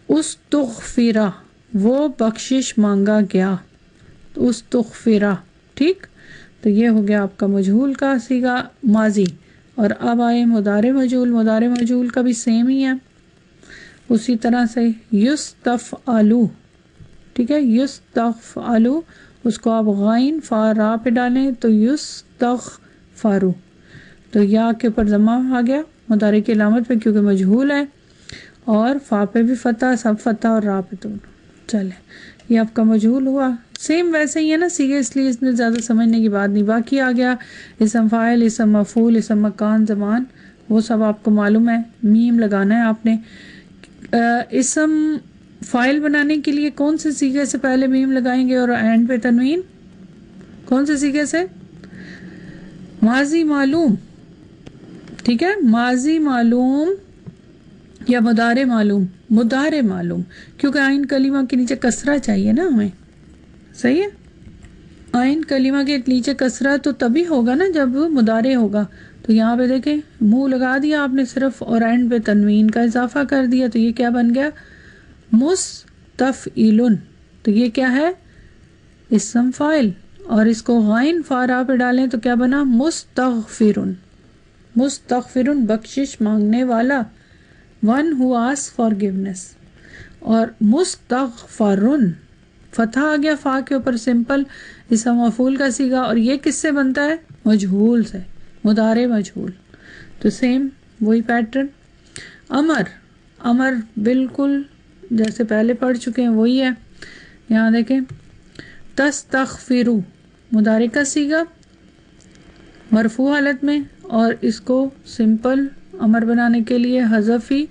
استغفرا وہ بخشش مانگا گیا, تو استغفرا. ٹھیک, تو یہ ہو گیا آپ کا مجہول کا صیغہ ماضی. اور اب آئے مضارع مجہول. مضارع مجہول کا بھی سیم ہی ہے اسی طرح سے. یستفعلو, ٹھیک ہے, یستفعلو اس کو آپ غائن فا را پہ ڈالیں تو یستغفرو, تو یا کے اوپر ضمہ آ گیا مضارع کی علامت پہ کیونکہ مجہول ہے, اور فا پہ بھی فتح, سب فتح, اور را پہ تو چلے. یہ آپ کا مجہول ہوا. سیم ویسے ہی ہے نا صیغے, اس لیے اس میں زیادہ سمجھنے کی بات نہیں. باقی آ گیا اسم فاعل, اسم مفعول, اسم مکان, زمان, وہ سب آپ کو معلوم ہے. میم لگانا ہے آپ نے. اسم فاعل بنانے کے لیے کون سے صیغے سے پہلے میم لگائیں گے اور اینڈ پہ تنوین؟ کون سے صیغے سے؟ ماضی معلوم. ٹھیک ہے, ماضی معلوم یا مضارع معلوم. مضارع معلوم کیونکہ آئین کلمہ کے نیچے کسرہ چاہیے نا ہمیں. صحیح ہے, آئین کلمہ کے نیچے کسرہ تو تبھی ہوگا نا جب مضارع ہوگا. تو یہاں پہ دیکھیں منہ لگا دیا آپ نے صرف اور اینڈ پہ تنوین کا اضافہ کر دیا، تو یہ کیا بن گیا؟ مستفعلن. تو یہ کیا ہے؟ اسم فاعل. اور اس کو غائن فارا پہ ڈالیں تو کیا بنا؟ مستغفرن. مستغفرن بخشش مانگنے والا، ون ہو آسک فارگیونیس. اور مستغفرن فتح آ گیا فا کے اوپر، سمپل اسم مفعول کا صیغہ. اور یہ کس سے بنتا ہے؟ مجہول سے، مضارع مجہول. تو سیم وہی پیٹرن. امر، امر بالکل جیسے پہلے پڑھ چکے ہیں وہی ہے. یہاں دیکھیں تستغفرو مضارع کا صیغہ مرفوع حالت میں، اور اس کو سمپل امر بنانے کے لیے حذفی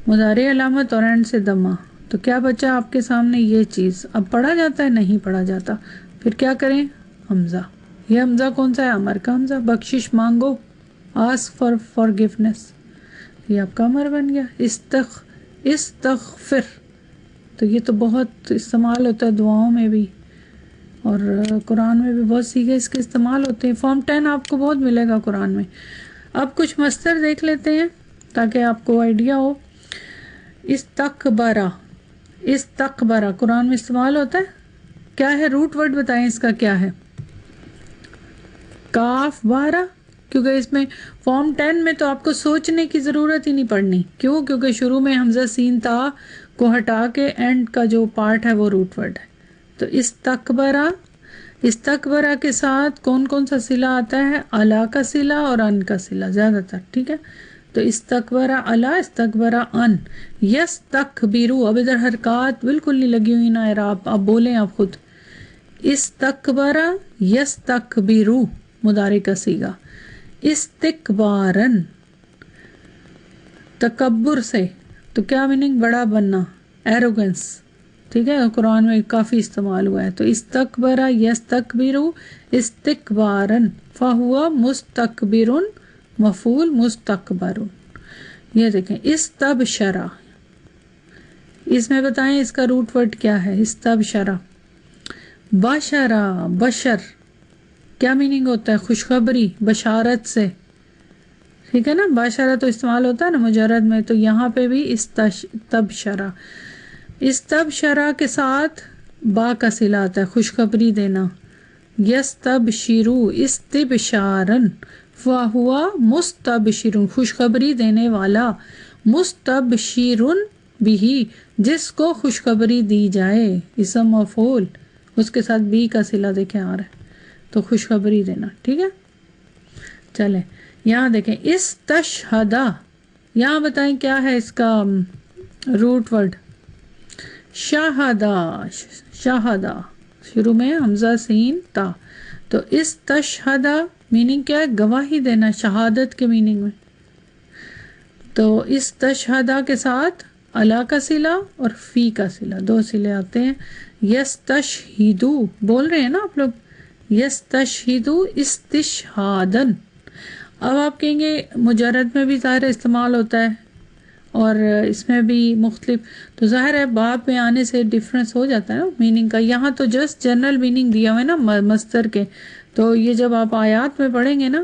مضارع علامت اور اینڈ سے دمہ. تو کیا بچا آپ کے سامنے؟ یہ چیز. اب پڑھا جاتا ہے؟ نہیں پڑھا جاتا. پھر کیا کریں؟ حمزہ. یہ حمزہ کون سا ہے؟ امر کا حمزہ. بخشش مانگو، آسک فار فارگیونیس، یہ آپ کا امر بن گیا. استغفر، تو یہ تو بہت استعمال ہوتا ہے دعاؤں میں بھی، اور قرآن میں بھی بہت صیغے اس کے استعمال ہوتے ہیں. فارم 10 آپ کو بہت ملے گا قرآن میں. اب کچھ مصدر دیکھ لیتے ہیں تاکہ آپ کو آئیڈیا ہو. استکبرا، استکبرا قرآن میں استعمال ہوتا ہے. کیا ہے روٹ ورڈ بتائیں اس کا کیا ہے؟ کاف بارہ. کیونکہ اس میں فارم 10 میں تو آپ کو سوچنے کی ضرورت ہی نہیں پڑنی. کیوں؟ کیونکہ شروع میں حمزہ سین تا کو ہٹا کے اینڈ کا جو پارٹ ہے وہ روٹ ورڈ ہے. تو استکبرا، استکبرا کے ساتھ کون کون سا صلہ آتا ہے؟ الا کا صلہ اور ان کا صلہ زیادہ تر. ٹھیک ہے، تو استکبرا الا، استکبرا ان. یستکبرو، اب ادھر حرکات بالکل نہیں لگی ہوئی نا اعراب، آپ بولیں آپ خود. استکبرا یستکبرو مضارع کا صیغہ. استکبارن تکبر سے، تو کیا میننگ؟ بڑا بننا، ایروگنس. ٹھیک ہے، قرآن میں کافی استعمال ہوا ہے. تو استکبرا یستکبرو استکبارن فہو مستکبرن مفعول مستکبرن. یہ دیکھیں استبشرا، اس میں بتائیں اس کا روٹ ورڈ کیا ہے؟ استبشرا. بشرا، بشر کیا میننگ ہوتا ہے؟ خوشخبری، بشارت سے. ٹھیک ہے نا، بشرا تو استعمال ہوتا ہے نا مجرد میں، تو یہاں پہ بھی استبشرا. استبشرا کے ساتھ با کا صلہ آتا ہے، خوشخبری دینا. یستبشرو استبشارن فہو مستبشرن خوشخبری دینے والا. مستبشرن بھی جس کو خوشخبری دی جائے، اسم مفعول، اس کے ساتھ بی کا صلہ دیکھیں آ رہا ہے، تو خوشخبری دینا. ٹھیک ہے، چلیں یہاں دیکھیں استشہدا. یہاں بتائیں کیا ہے اس کا روٹ ورڈ؟ شاہدہ، شاہدہ شروع میں حمزہ سین تا. تو استشہدا میننگ کیا ہے؟ گواہی دینا، شہادت کے میننگ میں. تو استشہدا کے ساتھ الا کا صلہ اور فی کا صلہ، دو صلے آتے ہیں. یستشہدو بول رہے ہیں نا آپ لوگ، یستشہدو استشہادن. اب آپ کہیں گے مجرد میں بھی ظاہر استعمال ہوتا ہے اور اس میں بھی مختلف، تو ظاہر ہے باب میں آنے سے ڈفرینس ہو جاتا ہے نا میننگ کا. یہاں تو جسٹ جنرل میننگ دیا ہوا ہے نا مصدر کے، تو یہ جب آپ آیات میں پڑھیں گے نا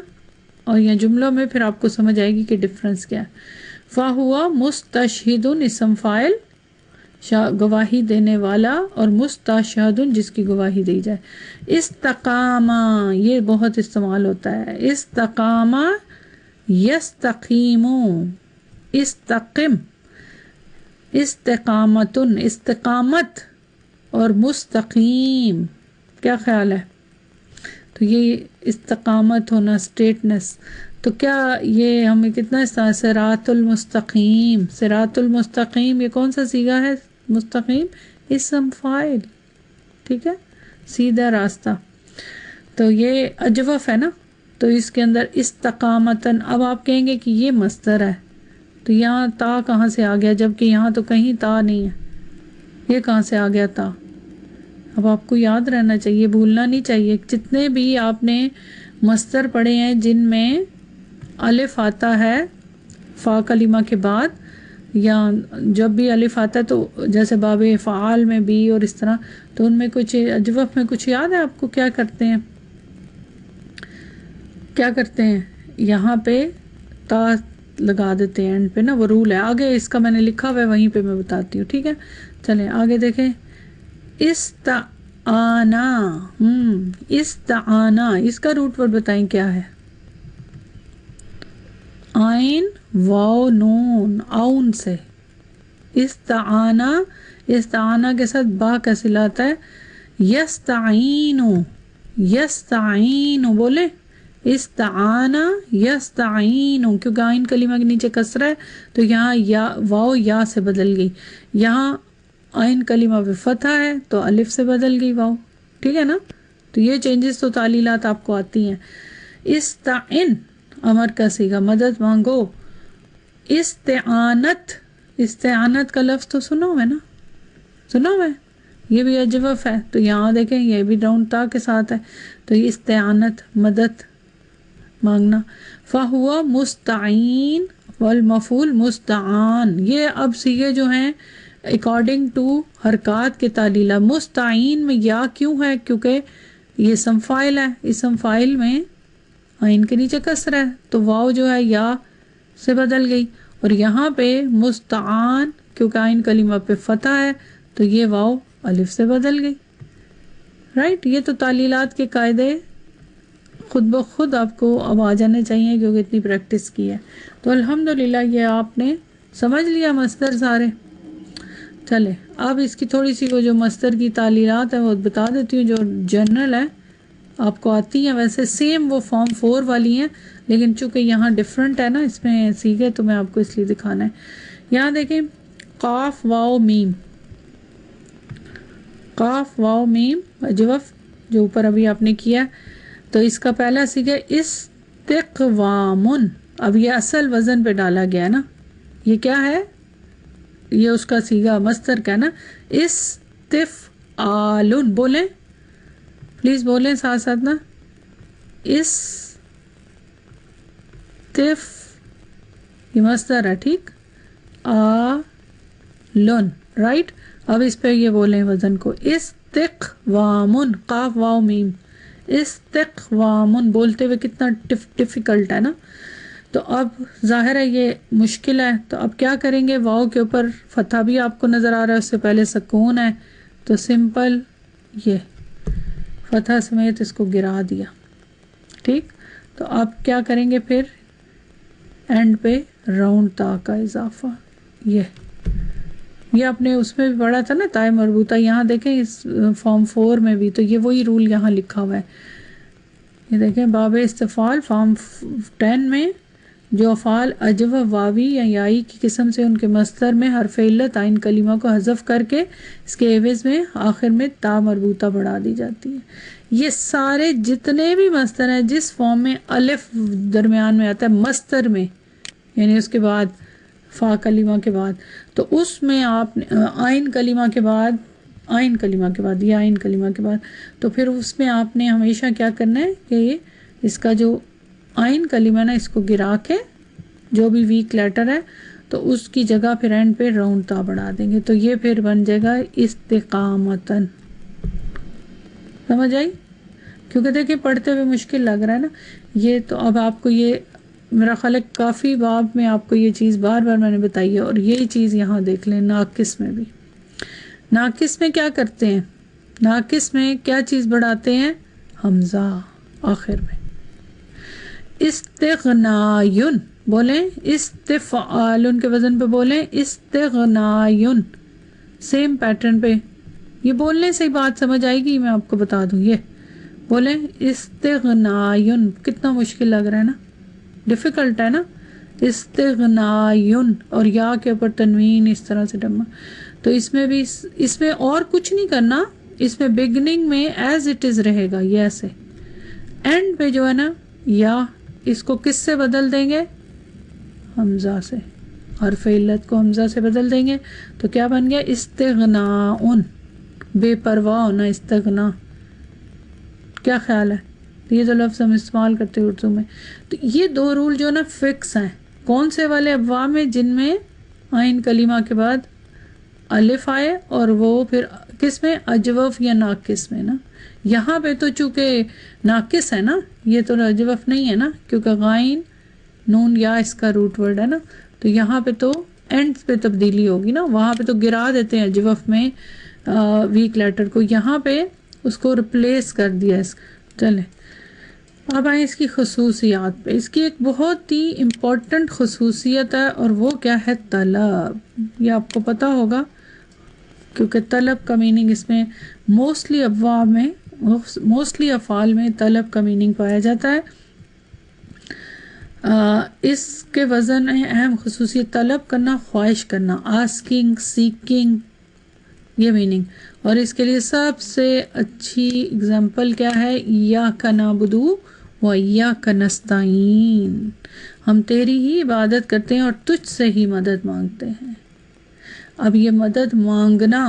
اور یا جملوں میں، پھر آپ کو سمجھ آئے گی کہ ڈفرینس کیا ہے. فَهُوَ مُسْتَشْهِدٌ اسم فاعل گواہی دینے والا، اور مستشہد جس کی گواہی دی جائے. استقامہ یہ بہت استعمال ہوتا ہے. استقامہ یستقیمو، استقم، استقامتن استقامت، اور مستقیم. کیا خیال ہے؟ تو یہ استقامت ہونا، اسٹریٹنس. تو کیا یہ ہمیں کتنا صراط المستقیم، صراط المستقیم یہ کون سا صیغہ ہے؟ مستقیم اسم فاعل. ٹھیک ہے، سیدھا راستہ. تو یہ اجوف ہے نا، تو اس کے اندر استقامتن. اب آپ کہیں گے کہ یہ مصدر ہے، تو یہاں تا کہاں سے آ گیا؟ جبکہ یہاں تو کہیں تا نہیں ہے، یہ کہاں سے آ گیا تا؟ اب آپ کو یاد رہنا چاہیے، بھولنا نہیں چاہیے. جتنے بھی آپ نے مصدر پڑھے ہیں جن میں الف آتا ہے فا کلمہ کے بعد، یا جب بھی الف آتا ہے تو جیسے باب فعال میں بھی اور اس طرح، تو ان میں کچھ اجوف میں کچھ یاد ہے آپ کو کیا کرتے ہیں؟ کیا کرتے ہیں یہاں پہ تا لگا دیتے ہیں اینڈ پہ نا، وہ رول ہے. آگے اس کا میں نے لکھا ہوا ہے وہیں پہ میں بتاتی ہوں. ٹھیک ہے چلیں آگے دیکھیں. استعانا، استعانا اس کا روٹ ورڈ بتائیں کیا ہے؟ آئین واو نون آؤن سے. استعانا، استعانا کے ساتھ با کا صلہ آتا ہے. یستعینو، یستعینو بولے استعانا یستعینو، کیونکہ آئین کلمہ کے نیچے کسرہ ہے تو یہاں یا واو یا سے بدل گئی. یہاں آئین کلمہ پہ فتح ہے تو الف سے بدل گئی واو. ٹھیک ہے نا، تو یہ چینجز تو تعلیلات آپ کو آتی ہیں. استعن امر کا صیغہ، مدد مانگو. استعانت، استعانت کا لفظ تو سنا ہوا ہے نا، سنا ہوا ہے، یہ بھی اجوف ہے تو یہاں دیکھیں یہ بھی ڈاؤن تا کے ساتھ ہے تو یہ استعانت مدد مانگنا. فہو مستعین والمفعول مستعان. یہ اب صیغے جو ہیں اکارڈنگ ٹو حرکات کے تعلیلہ. مستعین میں یا کیوں ہے؟ کیونکہ یہ اسم فاعل ہے، اسم فاعل میں آئین کے نیچے کسر ہے تو واو جو ہے یا سے بدل گئی. اور یہاں پہ مستعان کیونکہ آئین کلمہ پہ فتح ہے تو یہ واو الف سے بدل گئی. رائٹ، یہ تو تعلیلات کے قاعدے خود بخود آپ کو اب آ جانے چاہیے کیونکہ اتنی پریکٹس کی ہے. تو الحمدللہ یہ آپ نے سمجھ لیا مصدر سارے. چلے اب اس کی تھوڑی سی وہ جو مصدر کی تعلیلات ہیں وہ بتا دیتی ہوں جو جنرل ہے آپ کو آتی ہیں. ویسے سیم وہ فارم 4 والی ہیں لیکن چونکہ یہاں ڈیفرنٹ ہے نا اس میں سیکھے تو میں آپ کو اس لیے دکھانا ہے. یہاں دیکھیں قاف واو میم، قاف واو میم اجوف جو اوپر ابھی آپ نے کیا تو اس کا پہلا سیکھے استقوامن. اب یہ اصل وزن پہ ڈالا گیا ہے نا، یہ کیا ہے؟ یہ اس کا سیگا مصدر کا نا استفعالن. بولیں پلیز بولیں ساتھ ساتھ نا. یہ مصدر ہے ٹھیک، آلن رائٹ. اب اس پہ یہ بولیں وزن کو استقوامن، قاف واو میم استقوامن. بولتے ہوئے کتنا ڈیفیکلٹ ہے نا. تو اب ظاہر ہے یہ مشکل ہے تو اب کیا کریں گے؟ واو کے اوپر فتح بھی آپ کو نظر آ رہا ہے، اس سے پہلے سکون ہے تو سمپل یہ فتح سمیت اس کو گرا دیا. ٹھیک، تو اب کیا کریں گے پھر؟ اینڈ پہ راؤنڈ تا کا اضافہ. یہ آپ نے اس میں بھی پڑھا تھا نا تائے مربوطہ. یہاں دیکھیں اس فارم 4 میں بھی تو یہ وہی رول یہاں لکھا ہوا ہے. یہ دیکھیں باب استفعال فارم 10 میں جو افعال اجو واوی یا یائی کی قسم سے ان کے مصدر میں حرف علت آئین کلمہ کو حذف کر کے اس کے عوض میں آخر میں تا مربوطہ بڑھا دی جاتی ہے. یہ سارے جتنے بھی مصدر ہیں جس فارم میں الف درمیان میں آتا ہے مصدر میں، یعنی اس کے بعد فا کلمہ کے بعد، تو اس میں آپ آئین کلمہ کے بعد، آئین کلمہ کے بعد یا آئین کلمہ کے بعد، تو پھر اس میں آپ نے ہمیشہ کیا کرنا ہے کہ اس کا جو آئین کلمہ نا اس کو گرا کے جو بھی ویک لیٹر ہے تو اس کی جگہ پھر اینڈ پہ راؤنڈ تا بڑھا دیں گے تو یہ پھر بن جائے گا استقامتن. سمجھ آئی؟ کیونکہ دیکھیں پڑھتے ہوئے مشکل لگ رہا ہے نا یہ. تو اب آپ کو یہ میرا خیال ہے کافی باب میں آپ کو یہ چیز بار بار میں نے بتائی ہے اور یہی چیز یہاں دیکھ لیں. ناقص میں بھی، ناقص میں کیا کرتے ہیں؟ ناقص میں کیا چیز بڑھاتے ہیں؟ حمزہ آخر میں. استغنائن بولیں، استفعالن کے وزن پہ بولیں استغنائن. سیم پیٹرن پہ یہ بولنے سے ہی بات سمجھ آئے گی. میں آپ کو بتا دوں یہ بولیں استغنائن. کتنا مشکل لگ رہا ہے نا، ڈیفیکلٹ ہے نا. استغنائن اور یا کے اوپر تنوین اس طرح سے ڈما. تو اس میں بھی اس میں اور کچھ نہیں کرنا، اس میں بگننگ میں ایز اٹ از رہے گا یہ ایسے، اینڈ پہ جو ہے نا یا اس کو کس سے بدل دیں گے؟ حمزہ سے. حرف علت کو حمزہ سے بدل دیں گے تو کیا بن گیا؟ استغناءن. بے پرواہ ہونا، استغنا. کیا خیال ہے؟ یہ جو لفظ ہم استعمال کرتے ہیں اردو میں تو یہ دو رول جو نا فکس ہیں. کون سے والے؟ ابواب میں جن میں آئین کلمہ کے بعد الف آئے اور وہ پھر کس میں؟ اجوف یا ناقص میں نا. یہاں پہ تو چونکہ ناقص ہے نا، یہ تو اجوف نہیں ہے نا، کیونکہ غائن نون یا اس کا روٹ ورڈ ہے نا، تو یہاں پہ تو اینڈ پہ تبدیلی ہوگی نا. وہاں پہ تو گرا دیتے ہیں اجوف میں ویک لیٹر کو، یہاں پہ اس کو ریپلیس کر دیا. چلیں اب آئیں اس کی خصوصیات پہ. اس کی ایک بہت ہی امپورٹنٹ خصوصیت ہے، اور وہ کیا ہے؟ طلب. یہ آپ کو پتہ ہوگا کیونکہ طلب کا میننگ اس میں موسٹلی افعال میں طلب کا میننگ پایا جاتا ہے. اس کے وزن اہم خصوصیت طلب کرنا، خواہش کرنا، آسکنگ، سیکنگ، یہ میننگ. اور اس کے لیے سب سے اچھی اگزامپل کیا ہے؟ ایاک نعبد و ایاک نستعین. ہم تیری ہی عبادت کرتے ہیں اور تجھ سے ہی مدد مانگتے ہیں. اب یہ مدد مانگنا،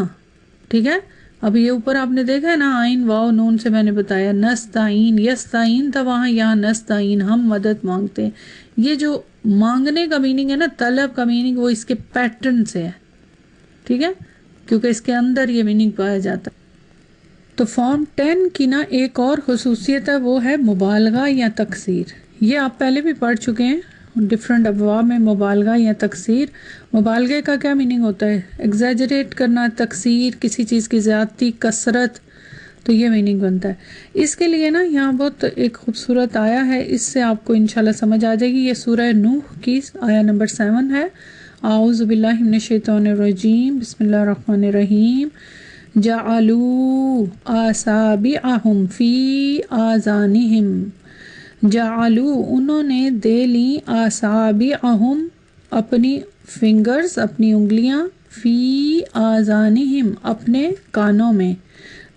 ٹھیک ہے، اب یہ اوپر آپ نے دیکھا ہے نا، آئین واو نون سے میں نے بتایا، نستعین، یستعین تھا وہاں، یہاں نستعین، ہم مدد مانگتے ہیں. یہ جو مانگنے کا میننگ ہے نا، طلب کا میننگ، وہ اس کے پیٹرن سے ہے، ٹھیک ہے، کیونکہ اس کے اندر یہ میننگ پایا جاتا ہے. تو فارم 10 کی نا ایک اور خصوصیت ہے، وہ ہے مبالغہ یا تقصیر. یہ آپ پہلے بھی پڑھ چکے ہیں ڈفرینٹ ابواب میں، مبالغہ یا تقصیر. مبالغے کا کیا میننگ ہوتا ہے؟ ایگزیجریٹ کرنا، تقصیر، کسی چیز کی زیادتی، کثرت، تو یہ میننگ بنتا ہے. اس کے لیے نا یہاں بہت ایک خوبصورت آیا ہے، اس سے آپ کو انشاءاللہ سمجھ آ جائے گی. یہ سورہ نوح کی آیا نمبر 7 ہے. اعوذ باللہ من الشیطان الرجیم، بسم اللہ الرحمن الرحیم. جعلوا اصابعہم فی آذانہم، جعلوا انہوں نے دے لیں، اصابعہم اپنی فنگرز، اپنی انگلیاں، فی آذانہم اپنے کانوں میں.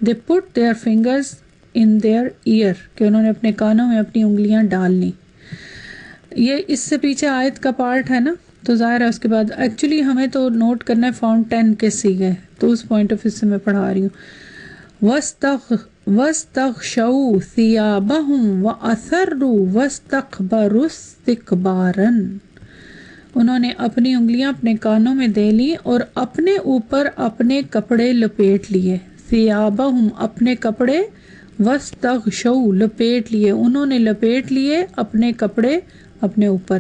they put their fingers in their ear، کہ انہوں نے اپنے کانوں میں اپنی انگلیاں ڈال لیں. یہ اس سے پیچھے آیت کا پارٹ ہے نا، تو ظاہر ہے اس کے بعد ایکچولی ہمیں تو نوٹ کرنا ہے فارم 10 کے سیغے، تو اس پوائنٹ آف ویو سے میں پڑھا رہی ہوں. وَاسْتَغْشَوْا ثِيَابَهُمْ وَأَثَرُّوا وَاسْتَكْبَرُوا اسْتِكْبَارًا. انہوں نے اپنی انگلیاں اپنے کانوں میں دے لی اور اپنے اوپر اپنے کپڑے لپیٹ لیے. ثِيَابَهُمْ اپنے کپڑے، وَاسْتَغْشَوْا لپیٹ لیے، انہوں نے لپیٹ لیے اپنے کپڑے اپنے اوپر.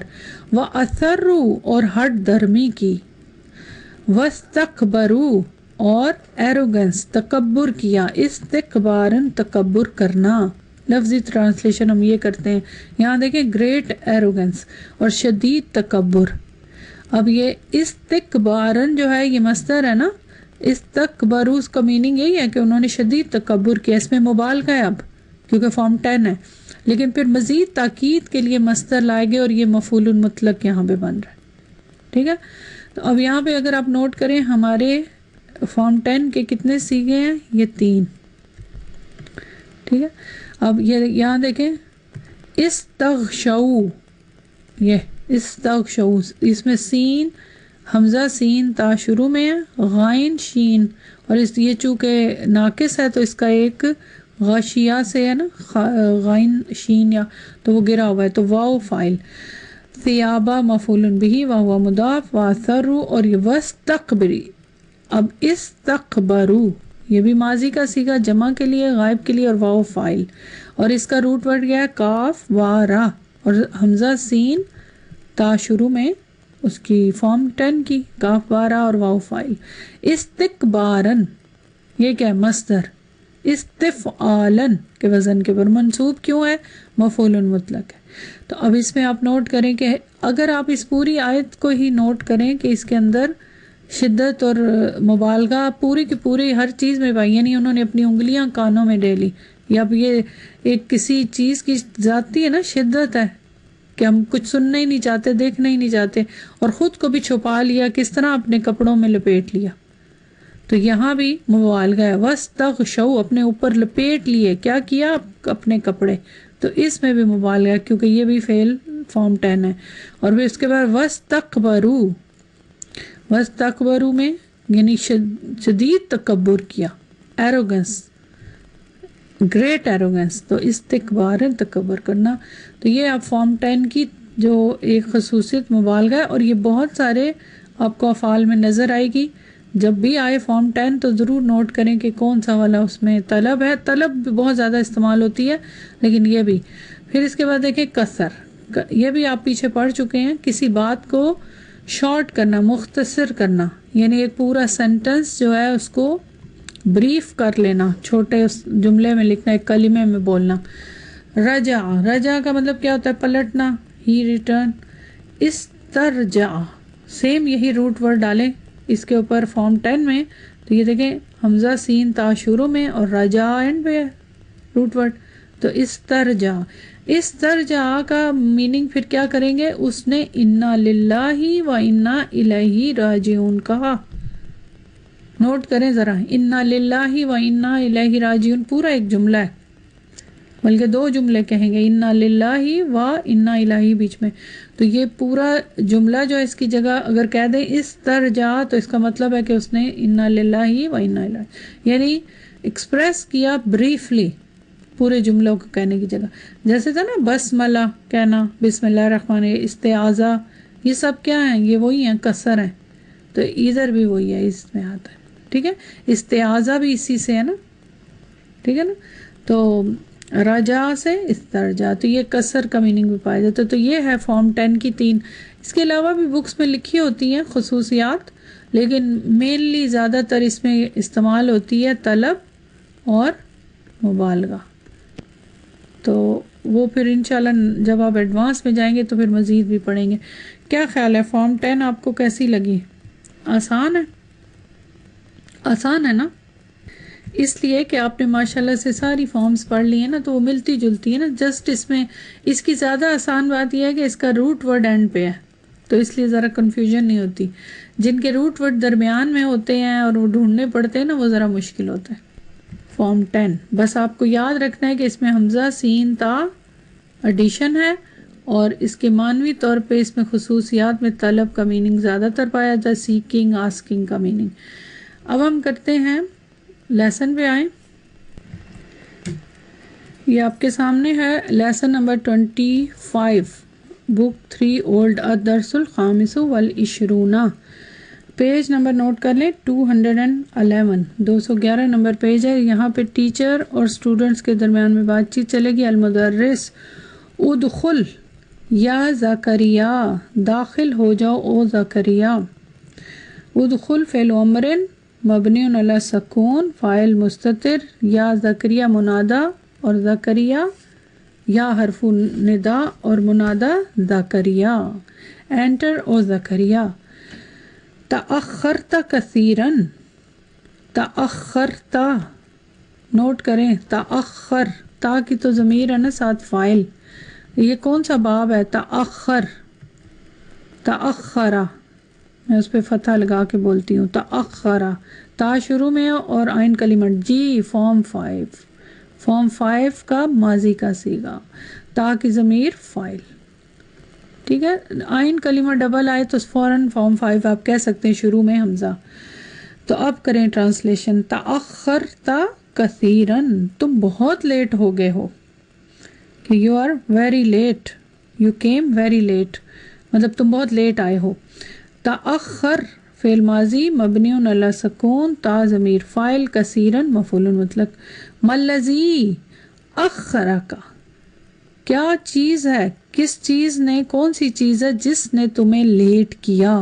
وَأَثَرُّوا اور ہٹ دھرمی کی. وَاسْتَكْبَرُوا اور ایروگنس، تکبر کیا. استکبارن تکبر کرنا. لفظی ٹرانسلیشن ہم یہ کرتے ہیں، یہاں دیکھیں گریٹ ایروگنس اور شدید تکبر. اب یہ استکبارن جو ہے یہ مصدر ہے نا، استکبروا اس کا میننگ یہی ہے کہ انہوں نے شدید تکبر کیا. اس میں مبالغہ ہے اب کیونکہ فارم 10 ہے، لیکن پھر مزید تاکید کے لیے مصدر لائے گئے اور یہ مفعول مطلق یہاں پہ بن رہا ہے، ٹھیک ہے. تو اب یہاں پہ اگر آپ نوٹ کریں ہمارے فارم 10 کے کتنے سیغے ہیں؟ یہ 3، ٹھیک ہے. اب یہ یہاں دیکھیں استغشوا، یہ استغشوا، اس میں سین، حمزہ سین تا شروع میں ہے، غائن شین، اور اس یہ چونکہ ناقص ہے تو اس کا ایک غاشیہ سے ہے نا، غائن شین یا، تو وہ گرا ہوا ہے، تو واو فائل. ثیابہ مفعول بہ وہو مضاف، واثروا اور یہ واستکبری. اب استکبروا یہ بھی ماضی کا صیغہ، جمع کے لیے، غائب کے لیے، اور واو فائل. اور اس کا روٹ ورڈ گیا ہے کاف وارا، اور حمزہ سین تا شروع میں اس کی فارم 10 کی، کاف وارا اور واو فائل. استکبارن یہ کیا ہے؟ مصدر. استفعالن کے وزن کے پر منصوب کیوں ہے؟ مفعول مطلق ہے. تو اب اس میں آپ نوٹ کریں کہ اگر آپ اس پوری آیت کو ہی نوٹ کریں کہ اس کے اندر شدت اور مبالغہ پوری کی پوری ہر چیز میں پائی، یعنی انہوں نے اپنی انگلیاں کانوں میں ڈالی. یا اب یہ ایک کسی چیز کی ذاتی ہے نا، شدت ہے کہ ہم کچھ سننا ہی نہیں چاہتے، دیکھنا ہی نہیں چاہتے، اور خود کو بھی چھپا لیا، کس طرح اپنے کپڑوں میں لپیٹ لیا. تو یہاں بھی مبالغہ ہے. وَاسْتَغْشَوْا اپنے اوپر لپیٹ لیے، کیا کیا؟ اپنے کپڑے. تو اس میں بھی مبالغہ ہے کیونکہ یہ بھی فعل فارم 10 ہے. اور پھر اس کے بعد وَاسْتَكْبَرُوا، وَاسْتَكْبَرُوا میں یعنی شدید تکبر کیا، ایروگنس، گریٹ ایروگنس. تو استکبارن تکبر کرنا. تو یہ آپ فارم 10 کی جو ایک خصوصیت مبالغہ ہے، اور یہ بہت سارے آپ کو افعال میں نظر آئے گی جب بھی آئے فارم 10 تو ضرور نوٹ کریں کہ کون سا والا اس میں طلب ہے. طلب بھی بہت زیادہ استعمال ہوتی ہے لیکن یہ بھی. پھر اس کے بعد دیکھیں قصر, یہ بھی آپ پیچھے پڑھ چکے ہیں. کسی بات کو شارٹ کرنا, مختصر کرنا, یعنی ایک پورا سینٹنس جو ہے اس کو بریف کر لینا, چھوٹے اس جملے میں لکھنا, ایک کلمے میں بولنا. رجع, رجع کا مطلب کیا ہوتا ہے؟ پلٹنا. ہی ریٹرن. استرجع, سیم یہی روٹ ورڈ ڈالیں اس کے اوپر فارم 10 میں, تو یہ دیکھیں حمزہ سین تا شروع میں اور رجع اینڈ پہ ہے روٹ ورڈ. تو استرجع, استرجع کا میننگ پھر کیا کریں گے؟ اس نے انا للہ و انا الیہ راجعون کہا. نوٹ کریں ذرا, انا للہ و انا الیہ راجعون پورا ایک جملہ ہے, بلکہ 2 جملے کہیں گے, انا للہ و انا الیہ بیچ میں. تو یہ پورا جملہ جو ہے اس کی جگہ اگر کہہ دیں استرجع تو اس کا مطلب ہے کہ اس نے انا للہ و انا الیہ, یعنی ایکسپریس کیا بریفلی پورے جملوں کو کہنے کی جگہ. جیسے تھا نا بسملہ کہنا, بسم اللہ الرحمن الرحیم, استعاذہ, یہ سب کیا ہیں؟ یہ وہی ہیں, قصر ہیں. تو ادھر بھی وہی ہے, اس میں آتا ہے. ٹھیک ہے, استعاذہ بھی اسی سے ہے نا. ٹھیک ہے نا. تو رجا سے استرجا, تو یہ قصر کا میننگ بھی پایا جاتا ہے. تو یہ ہے فارم 10 کی 3. اس کے علاوہ بھی بکس میں لکھی ہوتی ہیں خصوصیات, لیکن مینلی زیادہ تر اس میں استعمال ہوتی ہے طلب اور مبالغہ. تو وہ پھر انشاءاللہ جب آپ ایڈوانس میں جائیں گے تو پھر مزید بھی پڑھیں گے. کیا خیال ہے فارم 10 آپ کو کیسی لگی؟ آسان ہے؟ آسان ہے نا, اس لیے کہ آپ نے ماشاءاللہ سے ساری فارمز پڑھ لی ہیں نا, تو وہ ملتی جلتی ہے نا. جسٹ اس میں اس کی زیادہ آسان بات یہ ہے کہ اس کا روٹ ورڈ اینڈ پہ ہے, تو اس لیے ذرا کنفیوژن نہیں ہوتی. جن کے روٹ ورڈ درمیان میں ہوتے ہیں اور وہ ڈھونڈنے پڑتے ہیں نا, وہ ذرا مشکل ہوتا ہے. فارم 10 بس آپ کو یاد رکھنا ہے کہ اس میں حمزہ سین تا ایڈیشن ہے, اور اس کے معنوی طور پہ اس میں خصوصیات میں طلب کا میننگ زیادہ تر پایا جاتا ہے, سیکنگ, آسکنگ کا میننگ. اب ہم کرتے ہیں لیسن پہ آئیں. یہ آپ کے سامنے ہے لیسن نمبر 25, بک 3 اولڈ, الدرس الخامس والعشرون. پیج نمبر نوٹ کر لیں 211, 211 نمبر پیج ہے. یہاں پہ ٹیچر اور سٹوڈنٹس کے درمیان میں بات چیت چلے گی. المدرس, ادخل یا زکریا, داخل ہو جاؤ او زکریا. ادخل فعل امر مبنی علی سکون, فاعل مستتر, یا زکریا منادا اور زکریا یا حرف ندا اور منادا زکریا. انٹر او زکریا. تأخرت کثیرا, تأخرت, نوٹ کریں تأخر, تا کی تو ضمیر ہے نا ساتھ فاعل. یہ کون سا باب ہے؟ تأخر, تأخرا, میں اس پہ فتح لگا کے بولتی ہوں. تأخرا, تا شروع میں اور آئین کلمہ جی, فارم 5, فارم 5 کا ماضی کا صیغہ, تا کی ضمیر فاعل. ٹھیک ہے, آئین کلمہ ڈبل آئے تو فوراً فارم 5 آپ کہہ سکتے ہیں شروع میں حمزہ. تو اب کریں ٹرانسلیشن. تأخرت کثیرا, تم بہت لیٹ ہو گئے ہو, کہ you are very late, you came very late, مطلب تم بہت لیٹ آئے ہو. تأخر فعل ماضی مبنی علی سکون, تا ضمیر فاعل, کثیرا مفعول مطلق. ملذی اخرک, کیا چیز ہے, کس چیز نے, کون سی چیز ہے جس نے تمہیں لیٹ کیا.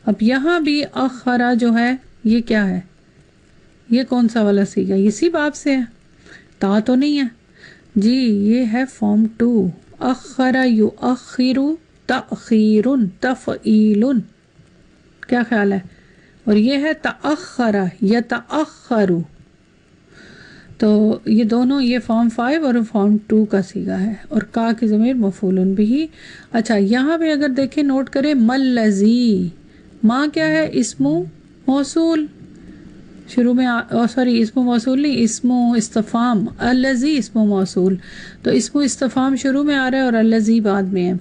اب یہاں بھی اخرا جو ہے یہ کیا ہے, یہ کون سا والا صیغہ, اسی باب سے ہے, تا تو نہیں ہے جی, یہ ہے فارم 2. اخرا یؤخر تأخیر, تفعیل, کیا خیال ہے. اور یہ ہے تأخر یتأخر, تو یہ دونوں, یہ فارم 5 اور فارم 2 کا صیغہ ہے, اور کا کی ضمیر مفعول بھی. اچھا یہاں پہ اگر دیکھیں نوٹ کریں, ملذی, ماں کیا ہے, اسم موصول, شروع میں سوری اسم موصول نہیں, اسم استفہام, الذی اسم موصول, تو اسم استفہام شروع میں آ رہا ہے اور الذی بعد میں ہے.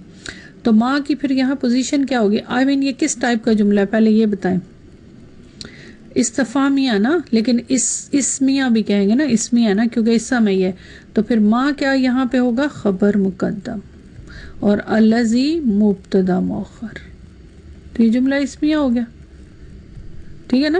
تو ماں کی پھر یہاں پوزیشن کیا ہوگی؟ آئی مین یہ کس ٹائپ کا جملہ ہے پہلے یہ بتائیں. استفہامیہ نا, لیکن اسمیہ بھی کہیں گے نا, اسمیہ نا کیونکہ اسم میں یہ, تو پھر ماں کیا یہاں پہ ہوگا, خبر مقدم, اور الذی مبتدا مؤخر, تو یہ جملہ اسمیہ ہو گیا. ٹھیک ہے نا.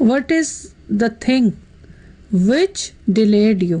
what is the thing which delayed you,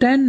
10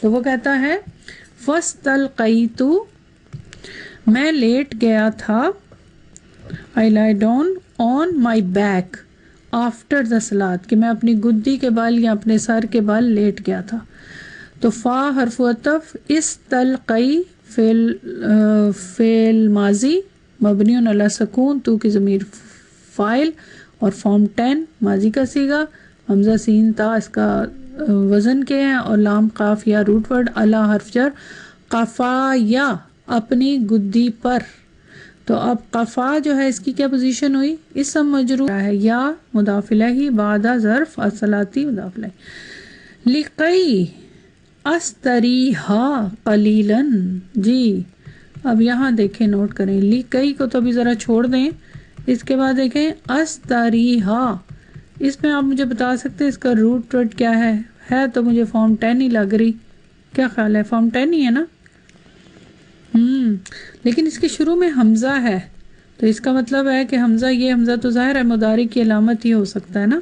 تو وہ کہتا ہے فاستلقیت، میں لیٹ گیا تھا، I lie down on my back after the salat، کہ میں اپنی گدی کے بال یا اپنے سر کے بال لیٹ گیا تھا. تو فا حرف عطف، استلقی فعل ماضی مبنی علی سکون، تو کی ضمیر فاعل، اور فارم 10 ماضی کا صیغہ، حمزہ سین تا اس کا وزن کے ہیں، اور لام قاف یا روٹ ورڈ، الا حرف جر، قفا یا اپنی گدی پر. تو اب قفا جو ہے اس کی کیا پوزیشن ہوئی؟ اسم مجرور ہے، یا مضاف الیہ، بعد ظرف، الصلاتی مضاف الیہ. لقی استریحا قلیلا، جی اب یہاں دیکھیں، نوٹ کریں، لقی کو تو ابھی ذرا چھوڑ دیں، اس کے بعد دیکھیں استریحا، اس میں آپ مجھے بتا سکتے ہیں اس کا روٹ ورڈ کیا ہے تو مجھے فارم 10 ہی لگ رہی، کیا خیال ہے؟ فارم 10 ہی ہے نا؟ لیکن اس کے شروع میں حمزہ ہے، تو اس کا مطلب ہے کہ حمزہ، یہ حمزہ تو ظاہر ہے مضارع کی علامت ہی ہو سکتا ہے نا،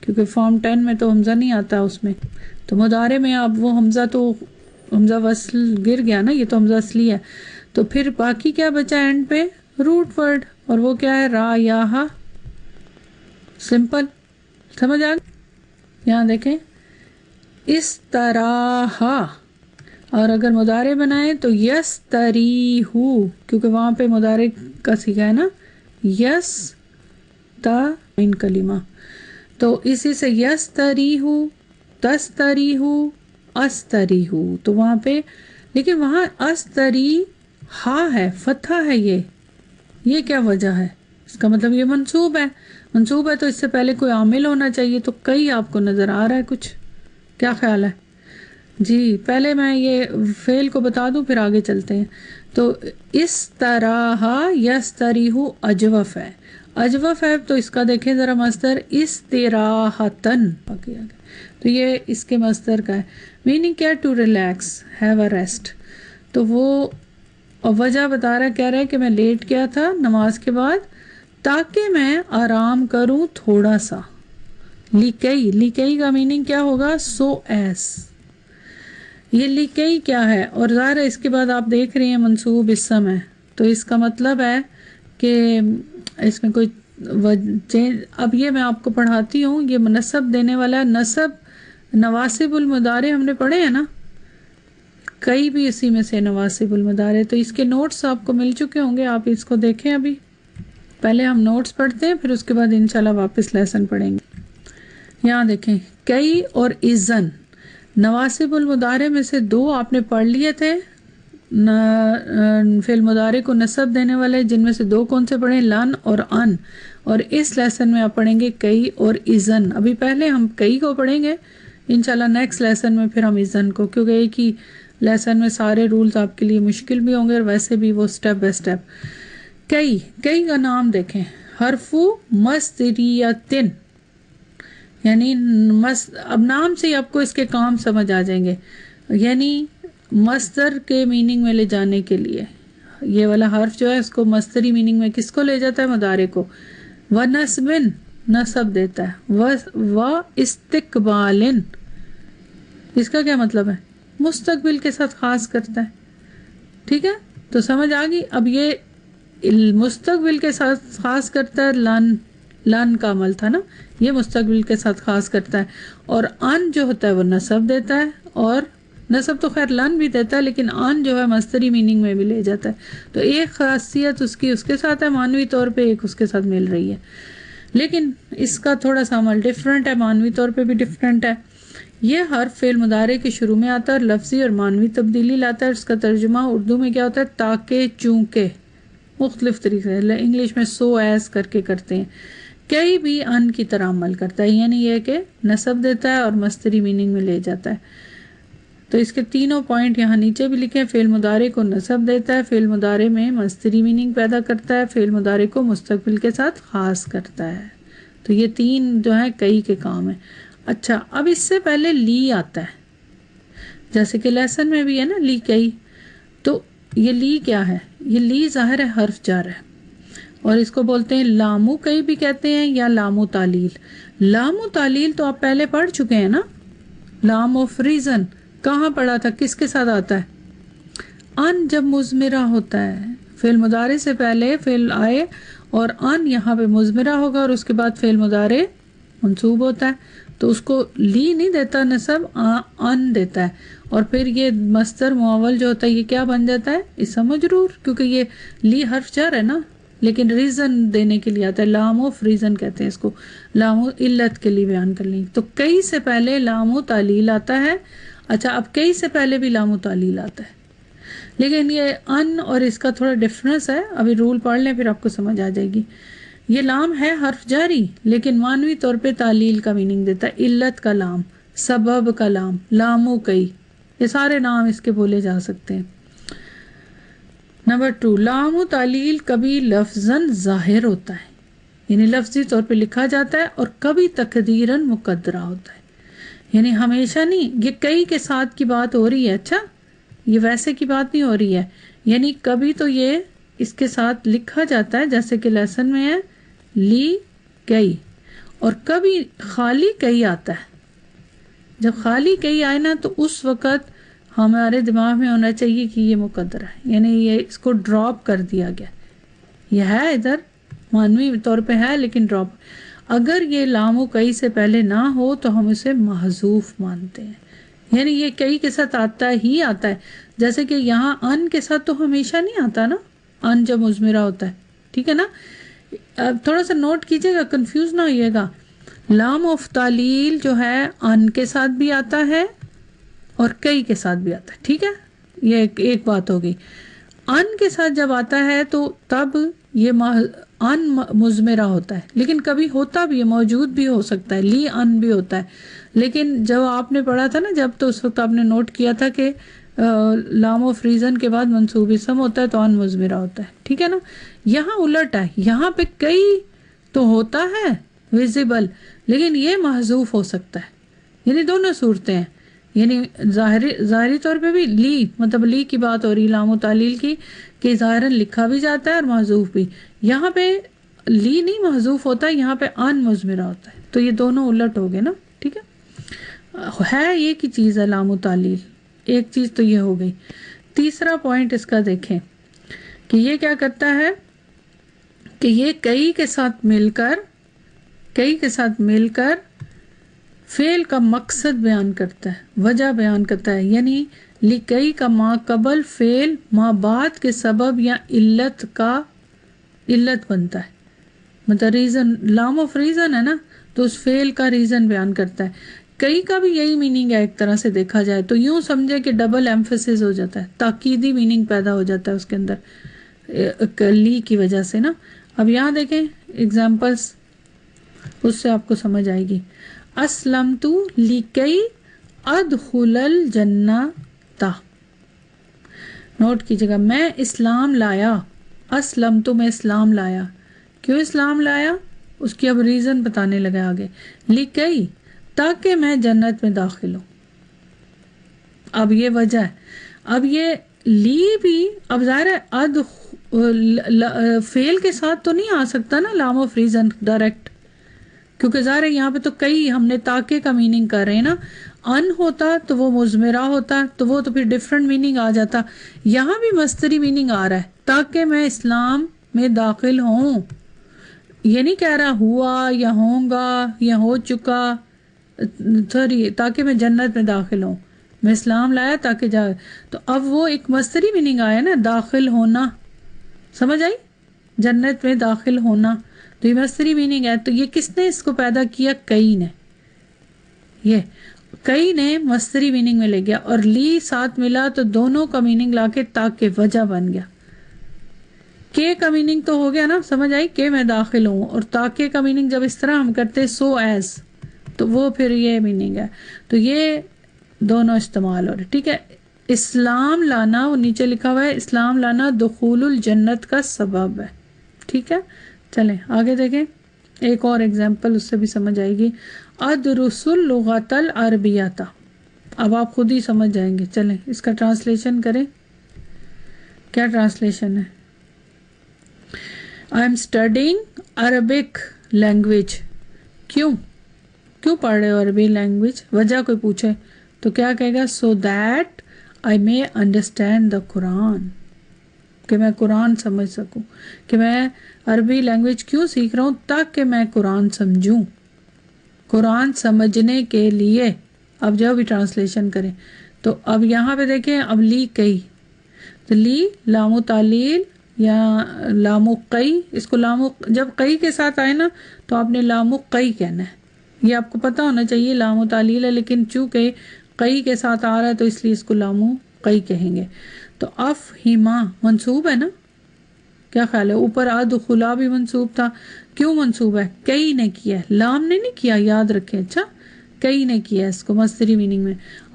کیونکہ فارم 10 میں تو حمزہ نہیں آتا اس میں. تو مضارع میں اب وہ حمزہ وصل گر گیا نا، یہ تو حمزہ اصلی ہے. تو پھر باقی کیا بچا اینڈ پہ؟ روٹ ورڈ، اور وہ کیا ہے؟ را یا ہا. سمپل، سمجھ آ گئی؟ یہاں دیکھیں استراح، اور اگر مضارع بنائیں تو یستریحو، کیونکہ وہاں پہ مضارع کا صیغہ ہے نا، یس تا ان کلمہ، تو اسی سے یستریحو، تستریحو، استریحو، تو وہاں پہ، لیکن وہاں استریحا ہے، فتحہ ہے، یہ کیا وجہ ہے؟ اس کا مطلب یہ منصوب ہے تو اس سے پہلے کوئی عامل ہونا چاہیے. تو کئی آپ کو نظر آ رہا ہے کچھ، کیا خیال ہے؟ جی پہلے میں یہ فعل کو بتا دوں پھر آگے چلتے ہیں. تو اس طرح یستریحو اجوف ہے تو اس کا دیکھیں ذرا مصدر استراحتن، تو یہ اس کے مصدر کا ہے. میننگ کیا؟ To relax, have a rest. تو وہ وجہ بتا رہا ہے، کہہ رہا ہے کہ میں لیٹ گیا تھا نماز کے بعد تاکہ میں آرام کروں تھوڑا سا. لیکئی کا میننگ کیا ہوگا؟ سو ایس. یہ لیکئی کیا ہے؟ اور ظاہر ہے اس کے بعد آپ دیکھ رہے ہیں منصوب اسم ہے، تو اس کا مطلب ہے کہ اس میں کوئی اب یہ میں آپ کو پڑھاتی ہوں، یہ نصب دینے والا ہے. نصب نواسب المضارع ہم نے پڑھے ہیں نا، کئی بھی اسی میں سے نواسب المضارع، تو اس کے نوٹس آپ کو مل چکے ہوں گے، آپ اس کو دیکھیں. ابھی پہلے ہم نوٹس پڑھتے ہیں، پھر اس کے بعد انشاءاللہ واپس لیسن پڑھیں گے. یہاں دیکھیں کئی اور اذن، نواسب المضارع میں سے دو آپ نے پڑھ لیے تھے، فعل مضارع کو نصب دینے والے، جن میں سے دو کون سے پڑھیں؟ لن اور ان. اور اس لیسن میں آپ پڑھیں گے کئی اور اذن. ابھی پہلے ہم کئی کو پڑھیں گے انشاءاللہ، نیکسٹ لیسن میں پھر ہم اذن کو، کیونکہ ایک ہی لیسن میں سارے رولز آپ کے لیے مشکل بھی ہوں گے، اور ویسے بھی وہ سٹیپ بائی سٹیپ. کئی کا نام دیکھیں، حرف مصدریتن، یعنی اب نام سے ہی آپ کو اس کے کام سمجھ آ جائیں گے، یعنی مصدر کے میننگ میں لے جانے کے لیے. یہ والا حرف جو ہے اس کو مصدری میننگ میں کس کو لے جاتا ہے؟ مضارع کو. ونصبن، نصب دیتا ہے. واستقبالن، اس کا کیا مطلب ہے؟ مستقبل کے ساتھ خاص کرتا ہے. ٹھیک ہے، تو سمجھ آ گئی. اب یہ مستقبل کے ساتھ خاص کرتا ہے، لن کا عمل تھا نا، یہ مستقبل کے ساتھ خاص کرتا ہے. اور ان جو ہوتا ہے وہ نصب دیتا ہے، اور نصب تو خیر لن بھی دیتا ہے، لیکن ان جو ہے مصدری میننگ میں بھی لے جاتا ہے. تو ایک خاصیت اس کے ساتھ ہے معنوی طور پہ، ایک اس کے ساتھ مل رہی ہے، لیکن اس کا تھوڑا سا عمل ڈیفرنٹ ہے، معنوی طور پہ بھی ڈیفرنٹ ہے. یہ حرف فعل مضارع کے شروع میں آتا ہے اور لفظی اور معنوی تبدیلی لاتا ہے. اس کا ترجمہ اردو میں کیا ہوتا ہے؟ تاکہ، چونکہ، مختلف طریقے سے انگلش میں سو ایس کر کے کرتے ہیں. کئی بھی ان کی طرح عمل کرتا ہے، یعنی یہ کہ نصب دیتا ہے اور مصدری میننگ میں لے جاتا ہے. تو اس کے تینوں پوائنٹ یہاں نیچے بھی لکھے ہیں. فعل مضارع کو نصب دیتا ہے، فعل مضارع میں مصدری میننگ پیدا کرتا ہے، فعل مضارع کو مستقبل کے ساتھ خاص کرتا ہے. تو یہ تین جو ہیں کئی کے کام ہیں. اچھا، اب اس سے پہلے لی آتا ہے، جیسے کہ لیسن میں بھی ہے نا لی کئی. تو یہ لی کیا ہے؟ یہ لی ظاہر ہے حرف جر ہے، اور اس کو بولتے ہیں لامو کئی بھی کہتے ہیں، یا لامو تعلیل. لامو تعلیل تو آپ پہلے پڑھ چکے ہیں نا، لام آف ریزن، کہاں پڑھا تھا؟ کس کے ساتھ آتا ہے؟ ان جب مضمرہ ہوتا ہے، فعل مضارع سے پہلے فعل آئے اور ان یہاں پہ مضمرہ ہوگا اور اس کے بعد فعل مضارع منصوب ہوتا ہے تو اس کو لی نہیں دیتا نصب، ان دیتا ہے، اور پھر یہ مصدر معول جو ہوتا ہے یہ کیا بن جاتا ہے؟ اسم مجرور، کیونکہ یہ لی حرف جر ہے نا، لیکن ریزن دینے کے لیے آتا ہے، لام آف ریزن کہتے ہیں اس کو، لام و علت کے لیے بیان کر لیں۔ تو کئی سے پہلے لام و تعلیل آتا ہے۔ اچھا، اب کئی سے پہلے بھی لام و تعلیل آتا ہے، لیکن یہ ان اور اس کا تھوڑا ڈفرنس ہے، ابھی رول پڑھ لیں پھر آپ کو سمجھ آ جائے گی۔ یہ لام ہے حرف جاری، لیکن معنوی طور پہ تعلیل کا میننگ دیتا ہے، علت کا لام، سبب کا لام، لامو کئی، یہ سارے نام اس کے بولے جا سکتے ہیں۔ نمبر 2، لام و تعلیل کبھی لفظاً ظاہر ہوتا ہے، یعنی لفظی طور پہ لکھا جاتا ہے، اور کبھی تقدیراً مقدرہ ہوتا ہے، یعنی ہمیشہ نہیں۔ یہ کئی کے ساتھ کی بات ہو رہی ہے، اچھا یہ ویسے کی بات نہیں ہو رہی ہے، یعنی کبھی تو یہ اس کے ساتھ لکھا جاتا ہے جیسے کہ لیسن میں ہے لی کئی، اور کبھی خالی کئی آتا ہے۔ جب خالی کئی آئے نا تو اس وقت ہمارے دماغ میں ہونا چاہیے کہ یہ مقدر ہے، یعنی یہ اس کو ڈراپ کر دیا گیا، یہ ہے ادھر معنوی طور پہ ہے لیکن ڈراپ۔ اگر یہ لام و کئی سے پہلے نہ ہو تو ہم اسے محذوف مانتے ہیں، یعنی یہ کئی کے ساتھ آتا ہی آتا ہے، جیسے کہ یہاں ان کے ساتھ تو ہمیشہ نہیں آتا نا، ان جب مضمرہ ہوتا ہے، ٹھیک ہے نا۔ اب تھوڑا سا نوٹ کیجئے گا، کنفیوز نہ ہوئیے گا، لام آف تعلیل جو ہے ان کے ساتھ بھی آتا ہے اور کئی کے ساتھ بھی آتا ہے، ٹھیک ہے، یہ ایک بات ہوگی۔ ان کے ساتھ جب آتا ہے تو تب یہ ان مضمرہ ہوتا ہے، لیکن کبھی ہوتا بھی ہے، موجود بھی ہو سکتا ہے، لی ان بھی ہوتا ہے، لیکن جب آپ نے پڑھا تھا نا جب، تو اس وقت آپ نے نوٹ کیا تھا کہ لام آف ریزن کے بعد منصوب اسم ہوتا ہے تو ان مضمرہ ہوتا ہے، ٹھیک ہے نا۔ یہاں الٹ ہے، یہاں پہ کئی تو ہوتا ہے ویزیبل، لیکن یہ محذوف ہو سکتا ہے، یعنی دونوں صورتیں ہیں، یعنی ظاہری طور پہ بھی لی، مطلب لی کی بات ہو رہی لام و تعلیل کی، کہ ظاہراً لکھا بھی جاتا ہے اور محذوف بھی۔ یہاں پہ لی نہیں محذوف ہوتا، یہاں پہ ان مضمرہ ہوتا ہے، تو یہ دونوں الٹ ہو گئے نا، ٹھیک ہے ایک ہی چیز ہے لام و تعلیل، ایک چیز تو یہ ہو گئی۔ تیسرا پوائنٹ اس کا دیکھیں کہ یہ کیا کرتا ہے کہ یہ کئی کے ساتھ مل کر فعل کا مقصد بیان کرتا ہے، وجہ بیان کرتا ہے، یعنی لکئی کا ما قبل فعل ما بعد کے سبب یا علت بنتا ہے، مطلب ریزن، لام آف ریزن ہے نا، تو اس فعل کا ریزن بیان کرتا ہے۔ کئی کا بھی یہی میننگ ہے ایک طرح سے دیکھا جائے تو، یوں سمجھے کہ ڈبل ایمفیسس ہو جاتا ہے، تاکیدی میننگ پیدا ہو جاتا ہے اس کے اندر لی کی وجہ سے نا۔ اب یہاں دیکھیں ایگزامپلس، اس سے آپ کو سمجھ آئے گی۔ اسلمت لکی ادخل الجنۃ، نوٹ کیجئے گا، میں اسلام لایا، اسلمت میں اسلام لایا، کیوں اسلام لایا اس کی اب ریزن بتانے لگا آگے، لکی تاکہ میں جنت میں داخل ہوں، اب یہ وجہ ہے۔ اب یہ لی بھی اب ظاہر ہے فعل کے ساتھ تو نہیں آ سکتا نا لام آف ریزن ڈائریکٹ، کیونکہ ظاہر ہے یہاں پہ تو کئی ہم نے تاکہ کا میننگ کر رہے ہیں نا، ان ہوتا تو وہ مضمرہ ہوتا تو وہ تو پھر ڈیفرنٹ میننگ آ جاتا، یہاں بھی مصدری میننگ آ رہا ہے، تاکہ میں اسلام میں داخل ہوں، یہ نہیں کہہ رہا ہوا یا ہوں گا یا ہو چکا، سوری، تاکہ میں جنت میں داخل ہوں، میں اسلام لایا تاکہ جا، تو اب وہ ایک مصدری میننگ آیا نا، داخل ہونا، سمجھ آئی، جنت میں داخل ہونا، تو یہ مصدری میننگ ہے۔ تو یہ کس نے اس کو پیدا کیا؟ کئی نے، یہ کئی نے مصدری میننگ میں لے گیا، اور لی ساتھ ملا تو دونوں کا میننگ لا کے تاکہ وجہ بن گیا۔ کے کا میننگ تو ہو گیا نا، سمجھ آئی، کہ میں داخل ہوں، اور تاکہ کا میننگ جب اس طرح ہم کرتے سو ایز، تو وہ پھر یہ میننگ ہے، تو یہ دونوں استعمال ہو رہے، ٹھیک ہے۔ اسلام لانا، وہ نیچے لکھا ہوا ہے اسلام لانا دخول الجنت کا سبب ہے، ٹھیک ہے۔ چلیں آگے دیکھیں ایک اور ایگزامپل، اس سے بھی سمجھ آئے گی۔ ادرس اللغۃ العربیۃ، اب آپ خود ہی سمجھ جائیں گے، چلیں اس کا ٹرانسلیشن کریں، کیا ٹرانسلیشن ہے؟ I am studying Arabic language, کیوں پڑھ رہے ہو عربی لینگویج؟ وجہ کوئی پوچھے تو کیا کہے گا؟ So that I may understand the قرآن، کہ میں قرآن سمجھ سکوں، کہ میں عربی لینگویج کیوں سیکھ رہا ہوں؟ تاکہ میں قرآن سمجھوں، قرآن سمجھنے کے لیے۔ اب جب بھی ٹرانسلیشن کریں تو اب یہاں پہ دیکھیں، اب لی کئی، تو لی لام تعلیل یا لام قئی، اس کو لام جب قئی کے ساتھ آئے نا تو آپ نے لام قئی کہنا ہے، یہ آپ کو پتہ ہونا چاہیے لام تعلیل ہے، لیکن چونکہ قئی کے ساتھ آ رہا ہے تو اس لیے اس کو لام قئی کہیں گے۔ تو افہما منصوب ہے نا، کیا خیال ہے؟ اوپر ادخلا بھی منصوب تھا، کیوں منصوب ہے؟ کئی نے کیا ہے، لام نے نہیں کیا، یاد رکھیں، اچھا کئی نے کیا اس کو مصدری میننگ میں۔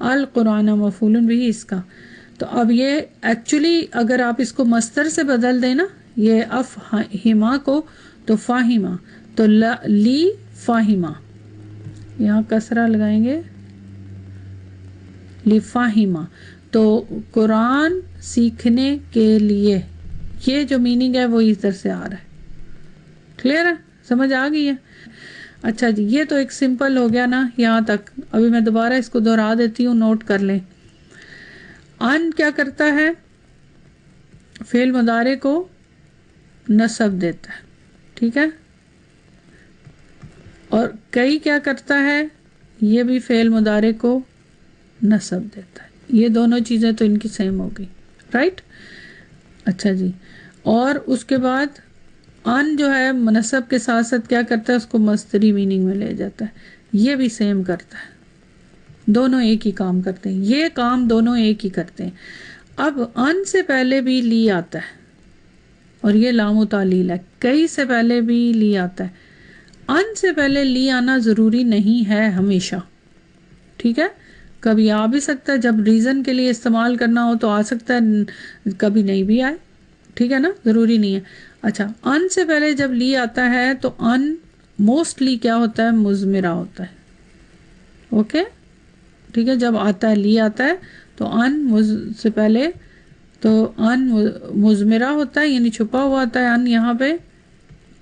القرآن مفعول بھی اس کا، تو اب یہ ایکچولی اگر آپ اس کو مصدر سے بدل دیں نا، یہ افہما کو، تو فاہما، تو لی فاہما، یہاں کسرہ لگائیں گے، لی فاہما، تو قرآن سیکھنے کے لیے، یہ جو میننگ ہے وہ ادھر سے آ رہا ہے۔ کلیئر ہے؟ سمجھ آ گئی ہے؟ اچھا جی، یہ تو ایک سمپل ہو گیا نا یہاں تک۔ ابھی میں دوبارہ اس کو دہرا دیتی ہوں، نوٹ کر لیں۔ ان کیا کرتا ہے؟ فعل مضارع کو نصب دیتا ہے، ٹھیک ہے، اور کئی کیا کرتا ہے؟ یہ بھی فعل مضارع کو نصب دیتا ہے۔ یہ دونوں چیزیں تو ان کی سیم ہو گئی، رائٹ؟ اچھا جی، اور اس کے بعد ان جو ہے منصب کے ساتھ ساتھ کیا کرتا ہے؟ اس کو مصدری میننگ میں لے جاتا ہے، یہ بھی سیم کرتا ہے، دونوں ایک ہی کام کرتے ہیں، یہ کام دونوں ایک ہی کرتے ہیں۔ اب ان سے پہلے بھی لی آتا ہے اور یہ لام تعلیل ہے، کئی سے پہلے بھی لی آتا ہے۔ ان سے پہلے لی آنا ضروری نہیں ہے ہمیشہ، ٹھیک ہے، کبھی آ بھی سکتا ہے، جب ریزن کے لیے استعمال کرنا ہو تو آ سکتا ہے، کبھی نہیں بھی آئے، ٹھیک ہے نا، ضروری نہیں ہے۔ اچھا، ان سے پہلے جب لی آتا ہے تو ان موسٹلی کیا ہوتا ہے؟ مضمرہ ہوتا ہے، اوکے، ٹھیک ہے، جب آتا ہے لی آتا ہے تو ان سے پہلے تو ان مضمرہ ہوتا ہے، یعنی چھپا ہوا ہوتا ہے ان یہاں پہ،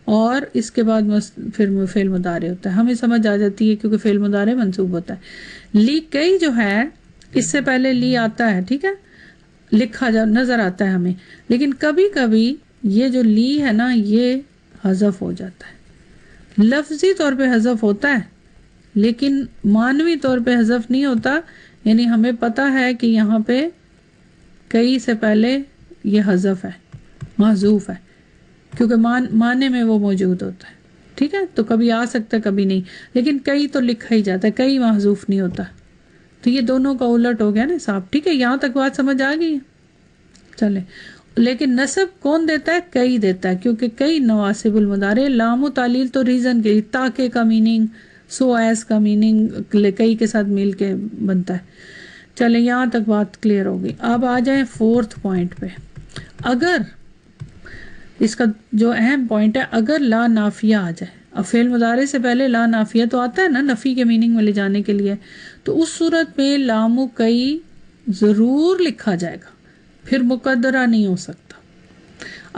اور اس کے بعد پھر فعل مضارع ہوتا ہے، ہمیں سمجھ آ جاتی ہے کیونکہ فعل مضارع منصوب ہوتا ہے۔ لی کئی جو ہے اس سے پہلے لی آتا ہے، ٹھیک ہے، لکھا جا نظر آتا ہے ہمیں، لیکن کبھی کبھی یہ جو لی ہے نا یہ حذف ہو جاتا ہے، لفظی طور پہ حذف ہوتا ہے لیکن معنوی طور پہ حذف نہیں ہوتا، یعنی ہمیں پتہ ہے کہ یہاں پہ کئی سے پہلے یہ حذف ہے، محذوف ہے، کیونکہ معنی میں وہ موجود ہوتا ہے، ٹھیک ہے، تو کبھی آ سکتا ہے کبھی نہیں، لیکن کئی تو لکھا ہی جاتا ہے، کئی محذوف نہیں ہوتا، تو یہ دونوں کا الٹ ہو گیا نا صاحب، ٹھیک ہے، یہاں تک بات سمجھ آ گئی ہے؟ چلیں، لیکن نصب کون دیتا ہے؟ کئی دیتا ہے، کیونکہ کئی نواسب المضارع، لام و تعلیل تو ریزن کے، تاکہ کا میننگ، سو ایس کا میننگ کئی کے ساتھ مل کے بنتا ہے۔ چلیں، یہاں تک بات کلیئر ہو گئی۔ اب آ جائیں فورتھ پوائنٹ پہ۔ اگر اس کا جو اہم پوائنٹ ہے، اگر لا نافیہ آ جائے، اب فعل مضارع سے پہلے لا نافیہ تو آتا ہے نا نفی کے میننگ میں لے جانے کے لیے، تو اس صورت میں لام کئی ضرور لکھا جائے گا، پھر مقدرہ نہیں ہو سکتا۔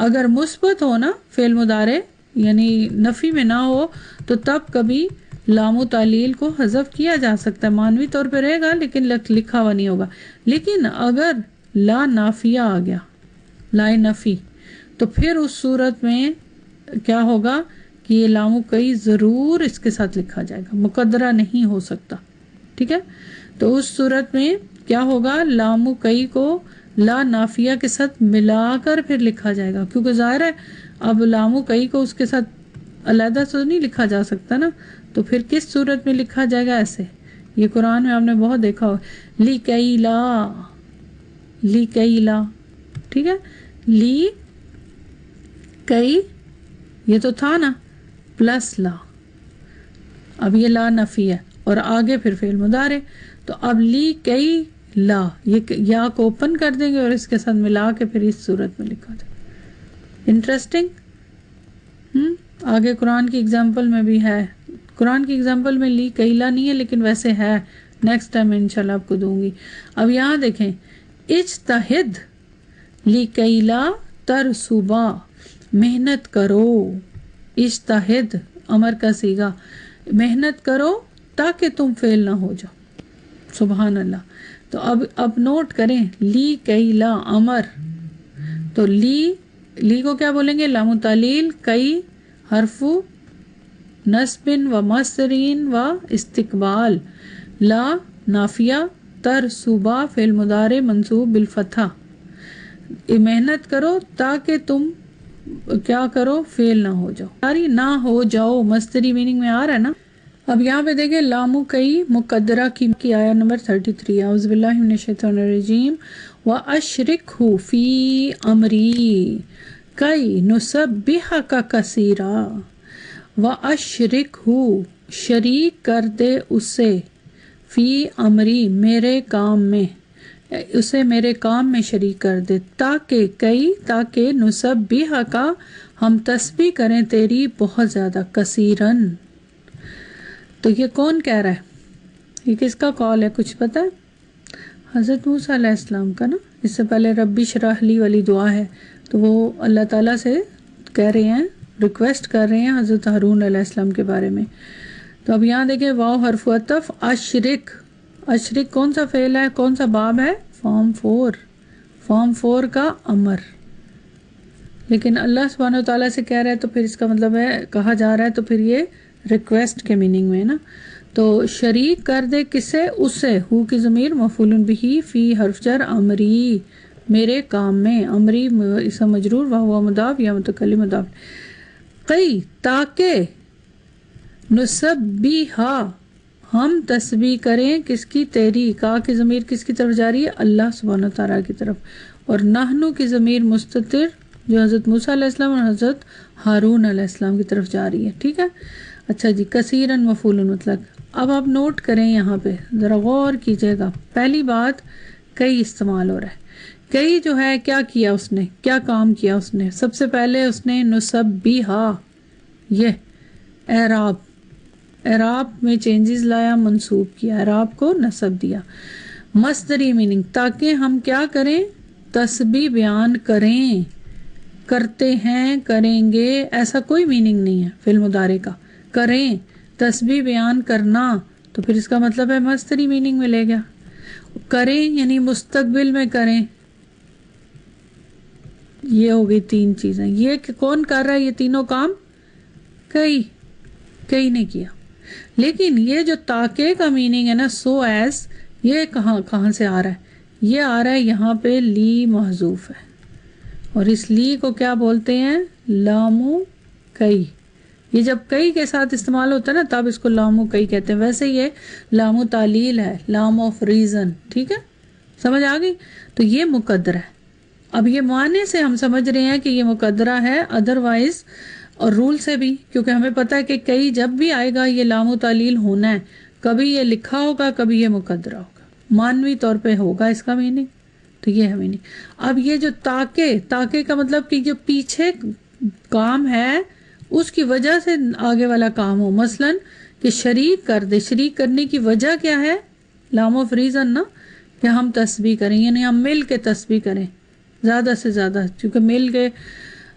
اگر مثبت ہو نا فعل مضارع، یعنی نفی میں نہ ہو، تو تب کبھی لام و تعلیل کو حذف کیا جا سکتا ہے، معنوی طور پہ رہے گا لیکن لکھا ہوا نہیں ہوگا۔ لیکن اگر لا نافیہ آ گیا، لا نفی، تو پھر اس صورت میں کیا ہوگا کہ یہ لام کئی ضرور اس کے ساتھ لکھا جائے گا، مقدرہ نہیں ہو سکتا، ٹھیک ہے، تو اس صورت میں کیا ہوگا؟ لام کئی کو لا نافیہ کے ساتھ ملا کر پھر لکھا جائے گا، کیونکہ ظاہر ہے اب لام کئی کو اس کے ساتھ علیحدہ سے نہیں لکھا جا سکتا نا، تو پھر کس صورت میں لکھا جائے گا؟ ایسے، یہ قرآن میں آپ نے بہت دیکھا ہو، لی کئی لا، لی کئی لا، ٹھیک ہے، لی کئی یہ تو تھا نا پلس لا، اب یہ لا نفی ہے اور آگے پھر فعل مضارع، تو اب لی کئی لا، یہ یا کو اوپن کر دیں گے اور اس کے ساتھ ملا کے پھر اس صورت میں لکھا جائے گا۔ انٹرسٹنگ، آگے قرآن کی اگزامپل میں بھی ہے، قرآن کی اگزامپل میں لی کئی لا نہیں ہے لیکن ویسے ہے، نیکسٹ ٹائم انشاءاللہ آپ کو دوں گی۔ اب یہاں دیکھیں، اجتہد لی کئی لا ترسبا، محنت کرو، اجتہد امر کا صیغہ، محنت کرو تاکہ تم فیل نہ ہو جاؤ، سبحان اللہ. تو اب نوٹ کریں لی کئی لا امر. تو لی کو کیا بولیں گے؟ لام تعلیل، کئی حرف نصب و مصدرین و استقبال، لا نافیہ، تر صوبہ فعل مضارع منصوب بالفتحہ. محنت کرو تاکہ تم کیا کرو؟ فیل نہ ہو جاؤ. ساری نہ ہو جاؤ مصدری میننگ میں آ رہا ہے نا. اب یہاں پہ دیکھیں لام کئی مقدرہ کی آیا نمبر 33. اعوذ باللہ من الشیطان الرجیم. وَأَشْرِكْهُ فِي أَمْرِي كَيْ نُسَبِّحَكَ كَثِيرًا. وَأَشْرِكْهُ شریک کر دے اسے، فی امری میرے کام میں، اسے میرے کام میں شریک کر دے، تاکہ نسبحک ہم تسبیح کریں تیری بہت زیادہ، کثیرن. تو یہ کون کہہ رہا ہے؟ یہ کس کا قول ہے؟ کچھ پتہ ہے؟ حضرت موسیٰ علیہ السلام کا نا. اس سے پہلے ربی اشرح لی والی دعا ہے تو وہ اللہ تعالیٰ سے کہہ رہے ہیں، ریکویسٹ کر رہے ہیں حضرت ہارون علیہ السلام کے بارے میں. تو اب یہاں دیکھیں واو حرف عطف، اشرک کون سا فعل ہے؟ کون سا باب ہے؟ فارم 4 کا امر. لیکن اللہ سبحانہ و تعالیٰ سے کہہ رہا ہے تو پھر اس کا مطلب ہے کہا جا رہا ہے تو پھر یہ ریکویسٹ کے میننگ میں ہے نا. تو شریک کر دے کسے؟ اسے. ہو کی ضمیر مفعول بہ، فی حرف جر، امری میرے کام میں، امری اسم مجرور، وہو مضاف یا متکلم مضاف. کئی تاکہ نسبیحا ہم تسبیح کریں کس کی؟ تیری. کا کی ضمیر کس کی طرف جا رہی ہے؟ اللہ سبحانہ تعالیٰ کی طرف. اور نحنو کی ضمیر مستتر جو حضرت موسیٰ علیہ السلام اور حضرت ہارون علیہ السلام کی طرف جا رہی ہے. ٹھیک ہے. اچھا جی، کثیرن مفعول مطلق. اب آپ نوٹ کریں یہاں پہ ذرا غور کیجئے گا. پہلی بات کئی استعمال ہو رہا ہے. کئی جو ہے کیا کیا اس نے؟ کیا کام کیا اس نے؟ سب سے پہلے اس نے نسبیحا، یہ اعراب میں چینجز لایا، منصوب کیا، اعراب کو نصب دیا. مصدری میننگ تاکہ ہم کیا کریں؟ تسبیح بیان کریں، کرتے ہیں، کریں گے، ایسا کوئی میننگ نہیں ہے فعل مضارع کا. کریں تسبیح بیان کرنا تو پھر اس کا مطلب ہے مصدری میننگ میں لے گیا. کریں یعنی مستقبل میں کریں. یہ ہو گئی 3 چیزیں. یہ کہ کون کر رہا ہے یہ تینوں کام؟ کئی نے کیا. لیکن یہ جو تاکہ کا میننگ ہے نا، سو ایز، یہ کہاں سے آ رہا ہے؟ یہ آ رہا ہے یہاں پہ لی محذوف ہے، اور اس لی کو کیا بولتے ہیں؟ لامو کئی. یہ جب کئی کے ساتھ استعمال ہوتا ہے نا تب اس کو لامو کئی کہتے ہیں. ویسے یہ لامو تعلیل ہے، لام آف ریزن. ٹھیک ہے، سمجھ آ گئی؟ تو یہ مقدرہ ہے. اب یہ معنی سے ہم سمجھ رہے ہیں کہ یہ مقدرہ ہے، ادروائز اور رول سے بھی، کیونکہ ہمیں پتہ ہے کہ کئی جب بھی آئے گا یہ لام و تعلیل ہونا ہے. کبھی یہ لکھا ہوگا، کبھی یہ مقدرہ ہوگا، معنوی طور پہ ہوگا اس کا میننگ. تو یہ ہے میننگ. اب یہ جو تاکہ کا مطلب کہ جو پیچھے کام ہے اس کی وجہ سے آگے والا کام ہو. مثلا کہ شریک کر دے. شریک کرنے کی وجہ کیا ہے؟ لام آف ریزن نا، کہ ہم تسبیح کریں، یعنی ہم مل کے تسبیح کریں زیادہ سے زیادہ، کیونکہ مل کے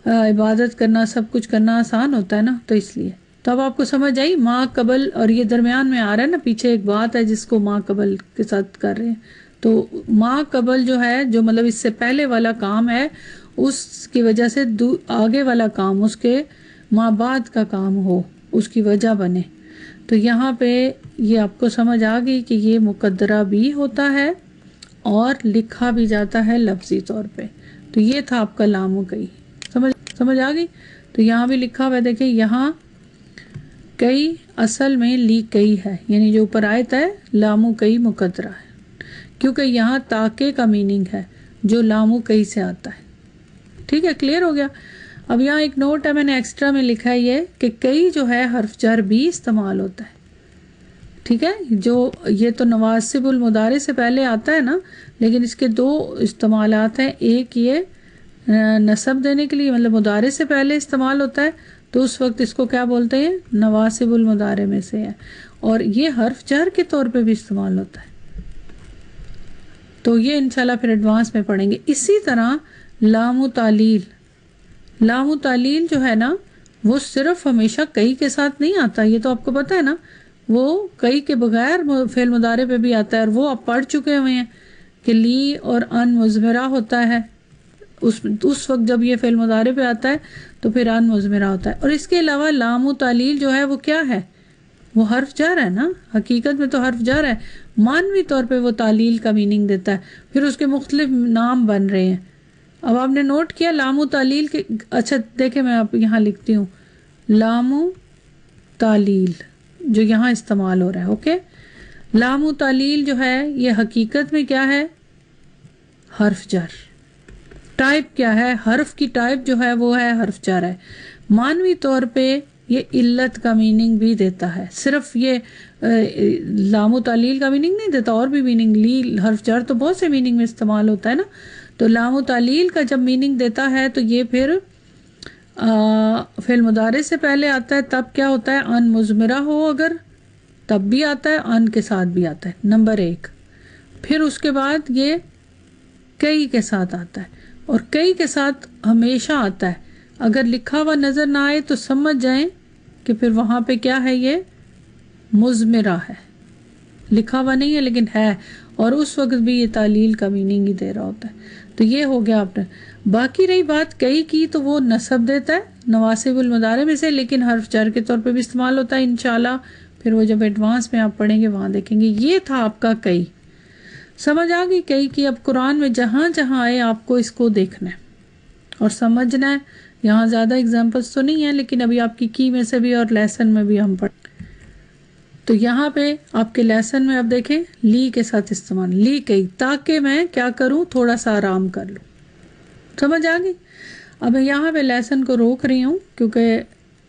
عبادت کرنا، سب کچھ کرنا آسان ہوتا ہے نا، تو اس لیے. تو اب آپ کو سمجھ آئی ما قبل، اور یہ درمیان میں آ رہا ہے نا، پیچھے ایک بات ہے جس کو ما قبل کے ساتھ کر رہے ہیں. تو ما قبل جو ہے، جو مطلب اس سے پہلے والا کام ہے، اس کی وجہ سے آگے والا کام اس کے ما بعد کا کام ہو، اس کی وجہ بنے. تو یہاں پہ یہ آپ کو سمجھ آ گئی کہ یہ مقدرہ بھی ہوتا ہے اور لکھا بھی جاتا ہے لفظی طور پہ. تو یہ تھا آپ کا لام و کئی. سمجھ آ گئی؟ تو یہاں بھی لکھا ہوا ہے، دیکھیں یہاں کئی اصل میں لی کئی ہے، یعنی جو اوپر آیت ہے لام و کئی مقدرہ ہے، کیونکہ یہاں تاکہ کا میننگ ہے جو لام و کئی سے آتا ہے. ٹھیک ہے، کلیئر ہو گیا؟ اب یہاں ایک نوٹ ہے، میں نے ایکسٹرا میں لکھا ہے یہ کہ کئی جو ہے حرف جر بھی استعمال ہوتا ہے. ٹھیک ہے، جو یہ تو نواسب المضارع سے پہلے آتا ہے نا، لیکن اس کے 2 استعمالات ہیں. ایک یہ نصب دینے کے لیے، مطلب مضارع سے پہلے استعمال ہوتا ہے، تو اس وقت اس کو کیا بولتے ہیں؟ نواسب المضارع میں سے ہے. اور یہ حرف جر کے طور پہ بھی استعمال ہوتا ہے. تو یہ انشاءاللہ پھر ایڈوانس میں پڑھیں گے. اسی طرح لام و تعلیل جو ہے نا، وہ صرف ہمیشہ کئی کے ساتھ نہیں آتا، یہ تو آپ کو پتہ ہے نا. وہ کئی کے بغیر فعل مضارع پہ بھی آتا ہے، اور وہ آپ پڑھ چکے ہوئے ہیں کہ لی اور ان مضمرہ ہوتا ہے، اس وقت جب یہ فعل مضارع پہ آتا ہے تو پھر ان مضمرہ ہوتا ہے۔ اور اس کے علاوہ لام و تعلیل جو ہے وہ کیا ہے؟ وہ حرف جر ہے نا، حقیقت میں تو حرف جر ہے، معنوی طور پہ وہ تعلیل کا میننگ دیتا ہے، پھر اس کے مختلف نام بن رہے ہیں۔ اب آپ نے نوٹ کیا لام و تعلیل کے، اچھا دیکھیں میں آپ یہاں لکھتی ہوں لام و تعلیل جو یہاں استعمال ہو رہا ہے، اوکے۔ لام و تعلیل جو ہے یہ حقیقت میں کیا ہے؟ حرف جر۔ ٹائپ کیا ہے؟ حرف کی ٹائپ جو ہے وہ ہے حرف جر ہے۔ معنوی طور پہ یہ علت کا میننگ بھی دیتا ہے، صرف یہ لام و تعلیل کا میننگ نہیں دیتا، اور بھی میننگ، لی حرف جر تو بہت سے میننگ میں استعمال ہوتا ہے نا، تو لام و تعلیل کا جب میننگ دیتا ہے تو یہ پھر فعل مضارع سے پہلے آتا ہے، تب کیا ہوتا ہے؟ ان مضمرہ ہو اگر تب بھی آتا ہے، ان کے ساتھ بھی آتا ہے، نمبر 1۔ پھر اس کے بعد یہ کئی کے ساتھ آتا ہے، اور کئی کے ساتھ ہمیشہ آتا ہے، اگر لکھا ہوا نظر نہ آئے تو سمجھ جائیں کہ پھر وہاں پہ کیا ہے؟ یہ مضمرہ ہے، لکھا ہوا نہیں ہے لیکن ہے، اور اس وقت بھی یہ تعلیل کا میننگ ہی دے رہا ہوتا ہے۔ تو یہ ہو گیا آپ نے۔ باقی رہی بات کئی کی تو وہ نصب دیتا ہے نواسب المضارع میں سے، لیکن حرف جر کے طور پہ بھی استعمال ہوتا ہے انشاءاللہ، پھر وہ جب ایڈوانس میں آپ پڑھیں گے وہاں دیکھیں گے۔ یہ تھا آپ کا کئی، سمجھ آ گئی کئی کی؟ اب قرآن میں جہاں جہاں آئے آپ کو اس کو دیکھنا ہے اور سمجھنا ہے۔ یہاں زیادہ اگزامپلس تو نہیں ہیں لیکن ابھی آپ کی میں سے بھی اور لیسن میں بھی ہم پڑھ، تو یہاں پہ آپ کے لیسن میں اب دیکھیں لی کے ساتھ استعمال، لی کئی، تاکہ میں کیا کروں؟ تھوڑا سا آرام کر لوں، سمجھ آ گئی؟ اب میں یہاں پہ لیسن کو روک رہی ہوں کیونکہ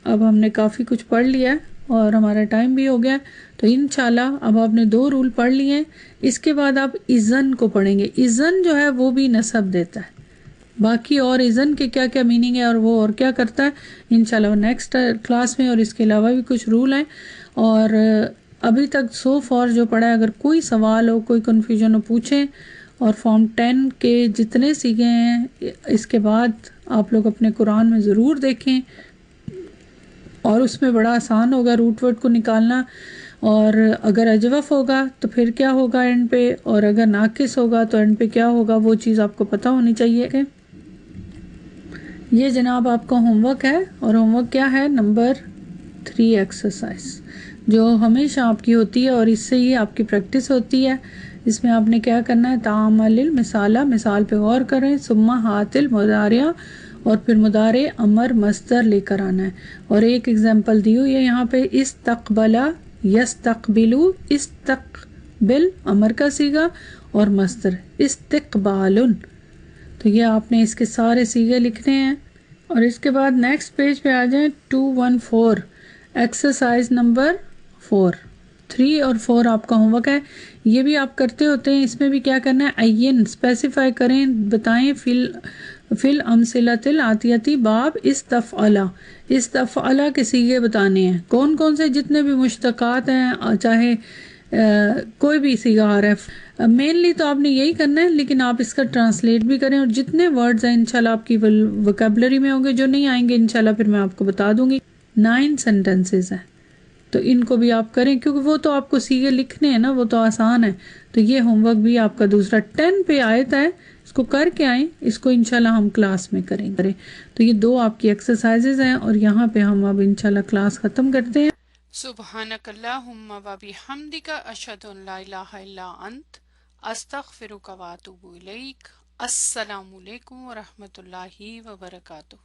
اب ہم نے کافی کچھ پڑھ لیا ہے اور ہمارا ٹائم بھی ہو گیا، تو انشاءاللہ اب آپ نے 2 رول پڑھ لیے ہیں۔ اس کے بعد آپ اذن کو پڑھیں گے۔ اذن جو ہے وہ بھی نصب دیتا ہے، باقی اور اذن کے کیا کیا میننگ ہے اور وہ اور کیا کرتا ہے انشاءاللہ نیکسٹ کلاس میں، اور اس کے علاوہ بھی کچھ رول ہیں۔ اور ابھی تک سو فار جو پڑھا ہے، اگر کوئی سوال ہو، کوئی کنفیوژن ہو، پوچھیں۔ اور فارم 10 کے جتنے سیکھے ہیں اس کے بعد آپ لوگ اپنے قرآن میں ضرور دیکھیں، اور اس میں بڑا آسان ہوگا روٹ ورڈ کو نکالنا، اور اگر اجوف ہوگا تو پھر کیا ہوگا اینڈ پہ، اور اگر ناقص ہوگا تو اینڈ پہ کیا ہوگا، وہ چیز آپ کو پتہ ہونی چاہیے۔ کہ یہ جناب آپ کا ہوم ورک ہے، اور ہوم ورک کیا ہے؟ نمبر 3 ایکسرسائز، جو ہمیشہ آپ کی ہوتی ہے اور اس سے ہی آپ کی پریکٹس ہوتی ہے۔ اس میں آپ نے کیا کرنا ہے؟ تعامل المثالہ، مثال پہ غور کریں، ثم ہات المضارع، اور پھر مضارع امر مصدر لے کر آنا ہے۔ اور ایک ایگزامپل دی ہوئی ہے یہاں پہ، استقبلا یستقبلو، استقبل امر کا صیغہ اور مصدر استقبال، تو یہ آپ نے اس کے سارے صیغے لکھنے ہیں۔ اور اس کے بعد نیکسٹ پیج پہ آ جائیں، 214 ایکسرسائز نمبر 4، 3 اور 4 آپ کا ہوم ورک ہے، یہ بھی آپ کرتے ہوتے ہیں۔ اس میں بھی کیا کرنا ہے؟ عین، اسپیسیفائی کریں، بتائیں، فی الامثلۃ الآتیۃ باب استفعل، استفعل کے صیغے بتانے ہیں، کون کون سے، جتنے بھی مشتقات ہیں، چاہے کوئی بھی صیغہ آ رہا ہے، مینلی تو آپ نے یہی کرنا ہے، لیکن آپ اس کا ٹرانسلیٹ بھی کریں، اور جتنے ورڈز ہیں انشاءاللہ آپ کی وکیبلری میں ہوں گے، جو نہیں آئیں گے انشاءاللہ پھر میں آپ کو بتا دوں گی۔ 9 سینٹنسز ہیں تو ان کو بھی آپ کریں، کیونکہ وہ تو آپ کو صیغے لکھنے ہیں نا، وہ تو آسان ہے۔ تو یہ ہوم ورک بھی آپ کا دوسرا 10 پہ آیت ہے، اس کو کر کے آئیں، اس کو انشاءاللہ ہم کلاس میں کریں۔ تو یہ 2 آپ کی ایکسرسائزز ہیں، اور یہاں پہ ہم اب انشاءاللہ کلاس ختم کرتے ہیں۔ سبحانک اللہم و بحمدک، اشہد ان لا الہ الا انت، استغفرک و اتوب الیک۔ السلام علیکم ورحمۃ اللہ وبرکاتہ۔